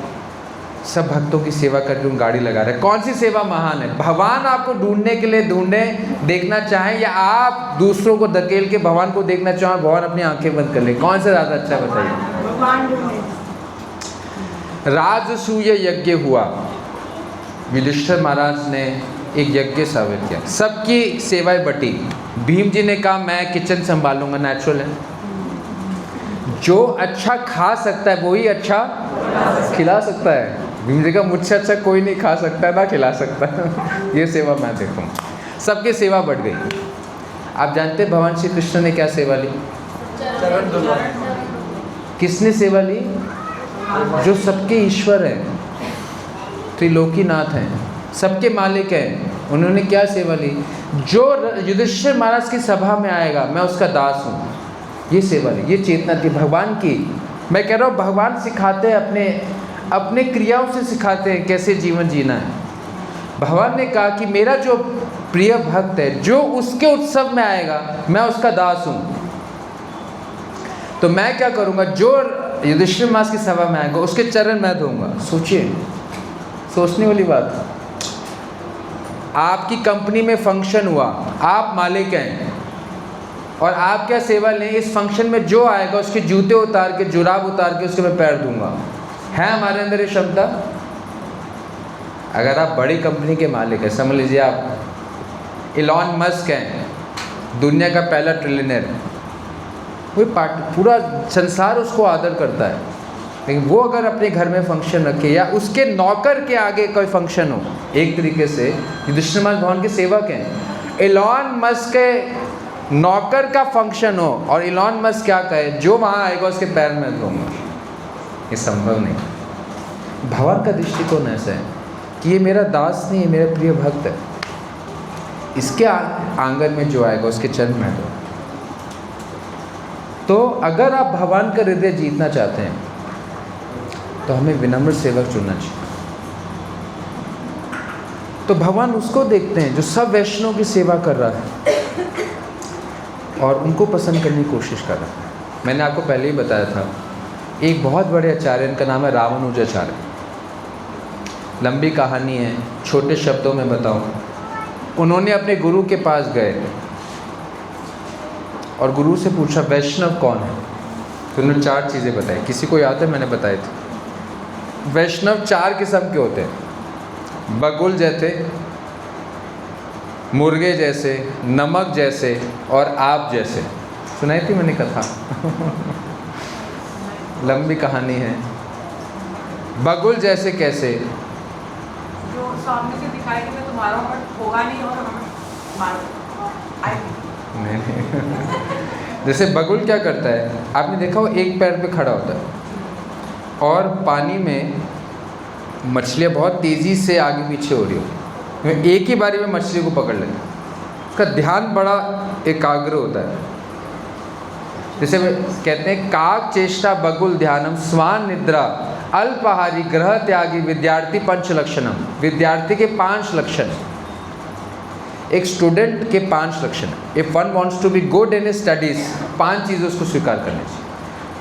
सब भक्तों की सेवा करके उन गाड़ी लगा रहे हैं। कौन सी सेवा महान है? भगवान आपको ढूंढने के लिए ढूंढे, देखना चाहें, या आप दूसरों को धकेल के भगवान को देखना चाहें, भगवान अपनी आंखें बंद कर ले? कौन सा ज़्यादा अच्छा बताइए? राजसूय यज्ञ हुआ, युधिष्ठिर महाराज ने एक यज्ञ स्थापित किया, सबकी सेवाएं बटी। भीम जी ने कहा मैं किचन संभालूंगा, नेचुरल है, जो अच्छा खा सकता है वही अच्छा खिला सकता है। भीम जी का मुझसे अच्छा कोई नहीं खा सकता ना खिला सकता ये सेवा मैं देखूँ। सबकी सेवा बढ़ गई। आप जानते हैं भगवान श्री कृष्ण ने क्या सेवा ली?
चरण धुलवा।
किसने सेवा ली? जो सबके ईश्वर हैं, त्रिलोकीनाथ हैं, सबके मालिक हैं, उन्होंने क्या सेवा ली? जो युधिष्ठिर महाराज की सभा में आएगा मैं उसका दास हूँ, ये सेवा ली, ये चेतना थी भगवान की। मैं कह रहा हूँ भगवान सिखाते हैं, अपने क्रियाओं से सिखाते हैं कैसे जीवन जीना है। भगवान ने कहा कि मेरा जो प्रिय भक्त है, जो उसके उत्सव में आएगा मैं उसका दास हूँ, तो मैं क्या करूँगा? जो युधिष्ठिर महाराज की सभा में आएगा उसके चरण मैं धोऊंगा। सोचिए, सोचने वाली बात। आपकी कंपनी में फंक्शन हुआ, आप मालिक हैं और आप क्या सेवा लें? इस फंक्शन में जो आएगा उसके जूते उतार के, जुराब उतार के उसके मैं पैर दूंगा। है हमारे अंदर ये क्षमता? अगर आप बड़ी कंपनी के मालिक हैं, समझ लीजिए आप इलॉन मस्क हैं, दुनिया का पहला ट्रिलियनर, वो पूरा संसार उसको आदर करता है, लेकिन वो अगर अपने घर में फंक्शन रखे या उसके नौकर के आगे कोई फंक्शन हो, एक तरीके से युधिष्ठिर महाराज भगवान के सेवक हैं, इलॉन मस्क के नौकर का फंक्शन हो और इलॉन मस्क क्या कहे? जो वहाँ आएगा उसके पैर में धोऊंगा, ये संभव नहीं। भगवान का दृष्टिकोण ऐसा है कि ये मेरा दास नहीं है, मेरा प्रिय भक्त है, इसके आंगन में जो आएगा उसके चरण में धो। तो अगर आप भगवान का हृदय जीतना चाहते हैं तो हमें विनम्र सेवक चुनना चाहिए। तो भगवान उसको देखते हैं जो सब वैष्णव की सेवा कर रहा है और उनको पसंद करने की कोशिश कर रहा है। मैंने आपको पहले ही बताया था, एक बहुत बड़े आचार्य, इनका नाम है रामानुजाचार्य। लंबी कहानी है, छोटे शब्दों में बताऊं। उन्होंने अपने गुरु के पास गए और गुरु से पूछा वैष्णव कौन है। तो उन्होंने 4 चीज़ें बताई। किसी को याद है? मैंने बताए थे। वैष्णव 4 किस्म के होते हैं, बगुल जैसे, मुर्गे जैसे, नमक जैसे और आप जैसे। सुनाई थी मैंने कथा। लंबी कहानी है। बगुल जैसे कैसे?
जो सामने से दिखाई कि मैं तुम्हारा बट होगा नहीं और हमें मारो
नहीं। जैसे बगुल क्या करता है, आपने देखा वो एक पैर पे खड़ा होता है और पानी में मछलियाँ बहुत तेज़ी से आगे पीछे हो रही होती, एक ही बारी में मछली को पकड़ लेता है। उसका ध्यान बड़ा एकाग्र होता है। जैसे कहते हैं काक चेष्टा बगुल ध्यानम स्वान निद्रा अल्पाहारी ग्रह त्यागी विद्यार्थी पंच लक्षणम। विद्यार्थी के 5 लक्षण, एक स्टूडेंट के 5 लक्षण। If one wants to be good in studies, 5 चीज़ें उसको स्वीकार करनी चाहिए।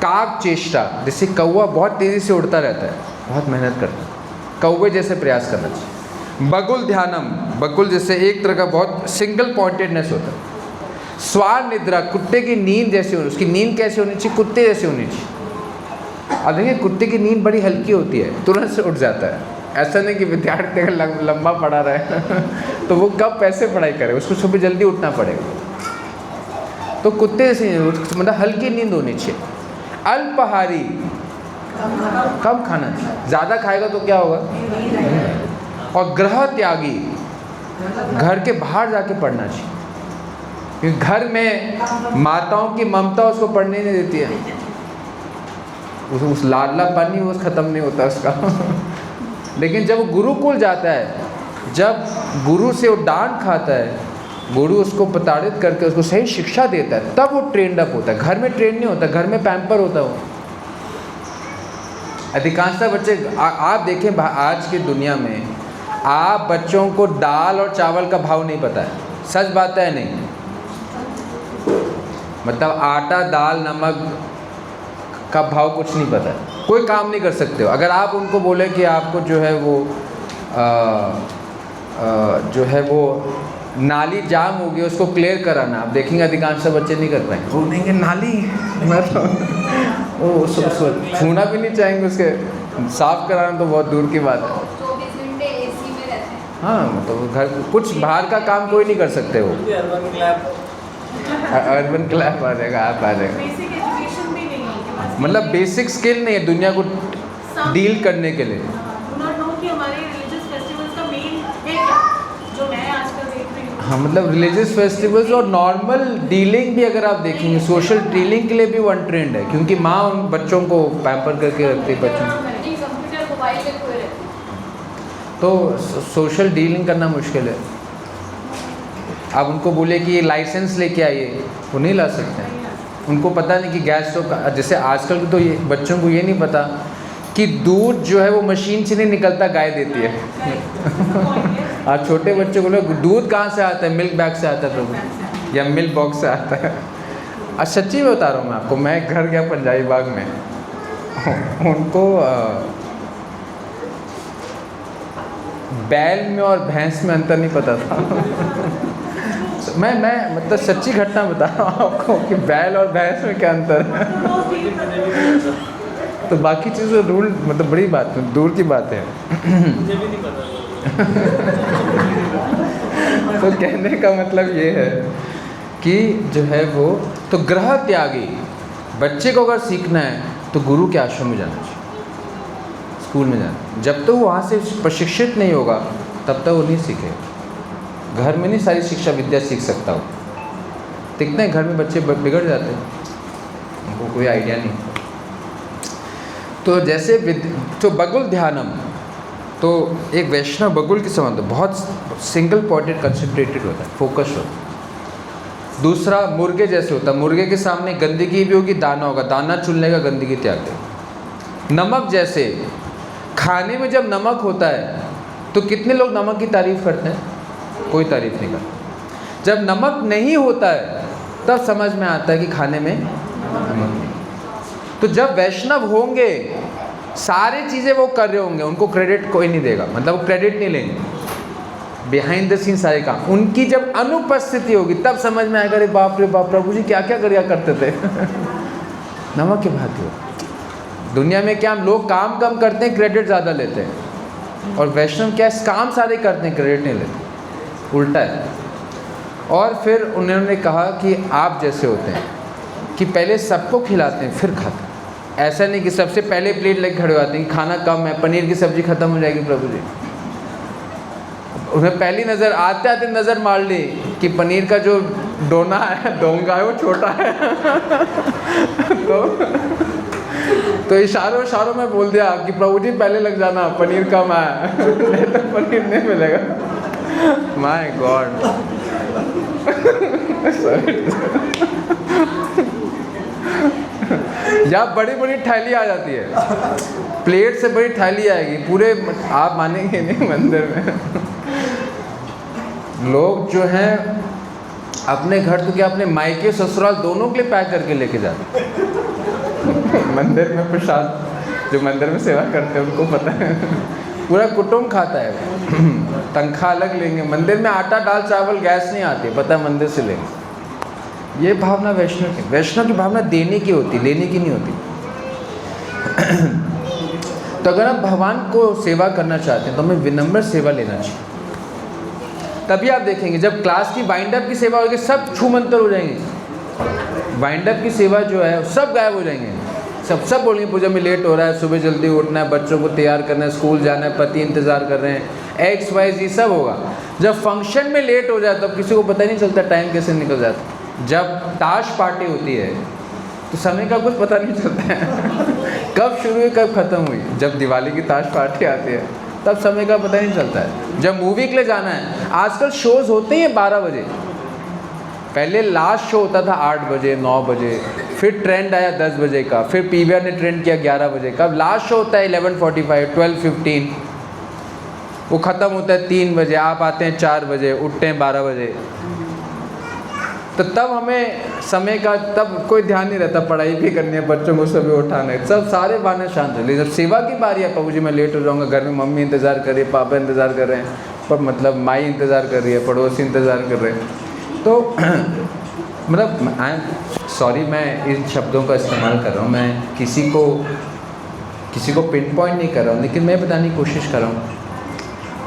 काक चेष्टा, जैसे कौवा बहुत तेज़ी से उड़ता रहता है, बहुत मेहनत करता है, कौवे जैसे प्रयास करना चाहिए। बगुल ध्यानम, बगुल जैसे एक तरह का बहुत सिंगल पॉइंटेडनेस होता है। स्वान निद्रा, कुत्ते की नींद जैसी होनी, उसकी नींद कैसे होनी चाहिए? कुत्ते जैसी होनी चाहिए। अब देखिए कुत्ते की नींद बड़ी हल्की होती है, तुरंत से उठ जाता है। ऐसा नहीं कि विद्यार्थी अगर लंबा पढ़ा रहा है तो वो कब पैसे पढ़ाई करे, उसको सुबह जल्दी उठना पड़ेगा। तो कुत्ते जैसे मतलब हल्की नींद होनी चाहिए। अल्पाहारी, कम खाना, ज़्यादा खाएगा तो क्या होगा? और ग्रह त्यागी, घर के बाहर जाके पढ़ना चाहिए, क्योंकि घर में माताओं की ममता उसको पढ़ने नहीं देती है। उस लाडलापन वो ख़त्म नहीं होता उसका। लेकिन जब वो गुरुकुल जाता है, जब गुरु से वो डांट खाता है, गुरु उसको प्रताड़ित करके उसको सही शिक्षा देता है, तब वो ट्रेंड अप होता है। घर में ट्रेन नहीं होता, घर में पैम्पर होता है वो। अधिकांशतः बच्चे आप देखें आज की दुनिया में, आप बच्चों को दाल और चावल का भाव नहीं पता है। सच बात है नहीं? मतलब आटा दाल नमक का भाव कुछ नहीं पता है, कोई काम नहीं कर सकते हो। अगर आप उनको बोले कि आपको जो है वो नाली जाम हो गई, उसको क्लियर कराना, आप देखेंगे अधिकांश बच्चे नहीं कर पाएंगे। वो नहीं कि नाली मतलब वो छूना भी नहीं चाहेंगे, उसके साफ कराना तो बहुत दूर की बात है।
24 घंटे एसी में रहते हैं।
हाँ, तो घर कुछ बाहर का काम कोई नहीं कर सकते हो। अर्बन क्लैप आ जाएगा, आप आ जाएगा।
बेसिक एजुकेशन भी नहीं है उनके पास।
मतलब बेसिक स्किल नहीं है दुनिया को डील करने के लिए।
डू नॉट नो कि हमारे रिलीजियस फेस्टिवल्स का मेन है क्या, जो मैं आजकल देख रही हूँ।
हाँ, मतलब रिलीजियस फेस्टिवल्स और नॉर्मल डीलिंग भी अगर आप देखेंगे, सोशल डीलिंग के लिए भी वन ट्रेंड है, क्योंकि माँ उन बच्चों को पैम्पर करके रखती है बच्चों को।
नहीं, कंप्यूटर मोबाइल पे खोए रहते हैं।
तो सोशल डीलिंग करना मुश्किल है। आप उनको बोले कि ये लाइसेंस लेके आइए, वो नहीं ला सकते हैं। उनको पता नहीं कि गैस स्टोव का, जैसे आजकल तो ये बच्चों को ये नहीं पता कि दूध जो है वो मशीन से नहीं निकलता, गाय देती है। और छोटे बच्चों को लोग दूध कहाँ से आता है? मिल्क बैग से आता है प्रभु, या मिल्क बॉक्स से आता है। सच्ची में बता रहा हूँ मैं आपको। मैं घर गया पंजाबी बाग में, उनको बैल में और भैंस में अंतर नहीं पता था। मैं मतलब सच्ची घटना बता रहा हूँ आपको कि बैल और भैंस में क्या अंतर है। तो बाकी चीज़ें रूल मतलब बड़ी बात है, दूर की बात है।
मुझे भी नहीं पता।
तो कहने का मतलब ये है कि जो है वो तो ग्रह त्यागी, बच्चे को अगर सीखना है तो गुरु के आश्रम में जाना चाहिए, स्कूल में जाना। जब तक तो वहाँ से प्रशिक्षित नहीं होगा तब तक वो नहीं सीखेगा। घर में नहीं सारी शिक्षा विद्या सीख सकता हो। दिखते हैं घर में बच्चे बिगड़ जाते हैं, उनको कोई आइडिया नहीं। तो जैसे तो बगुल ध्यानम, तो एक वैष्णव बगुल के समान बहुत सिंगल पॉइंटेड कंसंट्रेटेड होता है, फोकस होता है। दूसरा मुर्गे जैसे होता है, मुर्गे के सामने गंदगी भी होगी, दाना होगा, दाना चुन लेगा, गंदगी त्याग देगा। नमक जैसे, खाने में जब नमक होता है तो कितने लोग नमक की तारीफ़ करते हैं? कोई तारीफ़ नहीं करता। जब नमक नहीं होता है तब समझ में आता है कि खाने में नमक नहीं। तो जब वैष्णव होंगे, सारी चीज़ें वो कर रहे होंगे, उनको क्रेडिट कोई नहीं देगा, मतलब वो क्रेडिट नहीं लेंगे, बिहाइंड द सीन सारे काम। उनकी जब अनुपस्थिति होगी तब समझ में आएगा, अरे बाप रे बाप, प्रभु जी क्या क्या करिया करते थे। नमक की भांति हो। दुनिया में क्या हम लोग काम कम करते हैं, क्रेडिट ज़्यादा लेते हैं, और वैष्णव क्या काम सारे करते हैं, क्रेडिट नहीं लेते, उल्टा है। और फिर उन्होंने कहा कि आप जैसे होते हैं कि पहले सबको खिलाते हैं फिर खाते हैं। ऐसा नहीं कि सबसे पहले प्लेट लेके खड़े होते हैं कि खाना कम है, पनीर की सब्ज़ी ख़त्म हो जाएगी प्रभु जी। उन्हें पहली नज़र आते आते नज़र मार ली कि पनीर का जो डोंगा है वो छोटा है। तो इशारों में बोल दिया कि प्रभु जी पहले लग जाना, पनीर कम है, नहीं तो पनीर नहीं मिलेगा। My God. या बड़ी बड़ी थैली आ जाती है, प्लेट से बड़ी थैली आएगी पूरे, आप मानेंगे नहीं, मंदिर में लोग जो हैं अपने घर तो क्या अपने मायके ससुराल दोनों के लिए पैक करके लेके जाते हैं। मंदिर में प्रसाद, जो मंदिर में सेवा करते हैं उनको पता है, पूरा कुटुंब खाता है। तनख्वाह अलग लेंगे, मंदिर में आटा दाल चावल गैस नहीं आती, पता है मंदिर से लेंगे। ये भावना वैष्णव की भावना देने की होती, लेने की नहीं होती। तो अगर आप भगवान को सेवा करना चाहते हैं तो हमें विनम्र सेवा लेना चाहिए। तभी आप देखेंगे जब क्लास की वाइंड अप की सेवा होगी सब छूमंतर हो जाएंगे। वाइंड अप की सेवा जो है सब गायब हो जाएंगे, सब बोलेंगे पूजा में लेट हो रहा है, सुबह जल्दी उठना है, बच्चों को तैयार करना है, स्कूल जाना है, पति इंतज़ार कर रहे हैं, XYZ सब होगा। जब फंक्शन में लेट हो जाए तब किसी को पता ही नहीं चलता टाइम कैसे निकल जाता। जब ताश पार्टी होती है तो समय का कुछ पता नहीं चलता है, कब शुरू हुई कब ख़त्म हुई। जब दिवाली की ताश पार्टी आती है तब समय का पता नहीं चलता है। जब मूवी के लिए जाना है, आजकल शोज़ होते हैं 12 बजे, पहले लास्ट शो होता था 8 बजे 9 बजे, फिर ट्रेंड आया 10 बजे का, फिर PVR ने ट्रेंड किया 11 बजे का, अब लास्ट शो होता है 11:45 12:15, वो ख़त्म होता है 3 बजे, आप आते हैं 4 बजे, उठते हैं 12 बजे। तो तब हमें समय का तब कोई ध्यान नहीं रहता, पढ़ाई भी करनी है, बच्चों को सभी उठाना है, सब सारे बहाने शांत है। लेकिन जब सेवा की बारी है, प्रभु जी मैं लेट हो जाऊँगा, घर में मम्मी इंतज़ार कर रही है, पापा इंतज़ार कर रहे हैं, पर मतलब माई इंतज़ार कर रही है, पड़ोसी इंतज़ार कर रहे हैं, तो मतलब आई एम सॉरी मैं इन शब्दों का इस्तेमाल कर रहा हूँ, मैं किसी को पिन पॉइंट नहीं कर रहा हूँ, लेकिन मैं बताने की कोशिश कर रहा हूँ।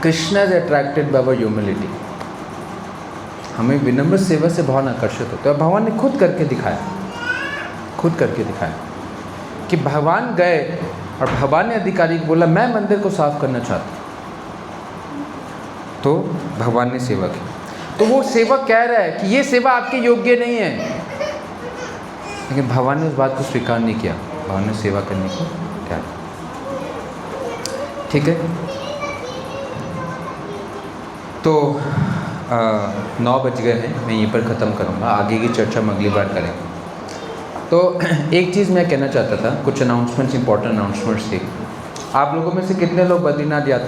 Krishna is attracted by humility. हमें विनम्र सेवा से भावना आकर्षित होता है। भगवान ने खुद करके दिखाया कि भगवान गए और भगवान ने अधिकारी को बोला मैं मंदिर को साफ करना चाहता हूँ, तो भगवान ने सेवा की। तो वो सेवक कह रहा है कि ये सेवा आपके योग्य नहीं है, लेकिन भगवान ने उस बात को स्वीकार नहीं किया, भगवान ने सेवा करने को क्या, ठीक है। तो 9 बज गए हैं, मैं यहीं पर ख़त्म करूँगा, आगे की चर्चा हम अगली बार करेंगे। तो एक चीज़ मैं कहना चाहता था, कुछ अनाउंसमेंट्स, इंपॉर्टेंट अनाउंसमेंट्स थी। आप लोगों में से कितने लोग बद्रीनाथ यात्रा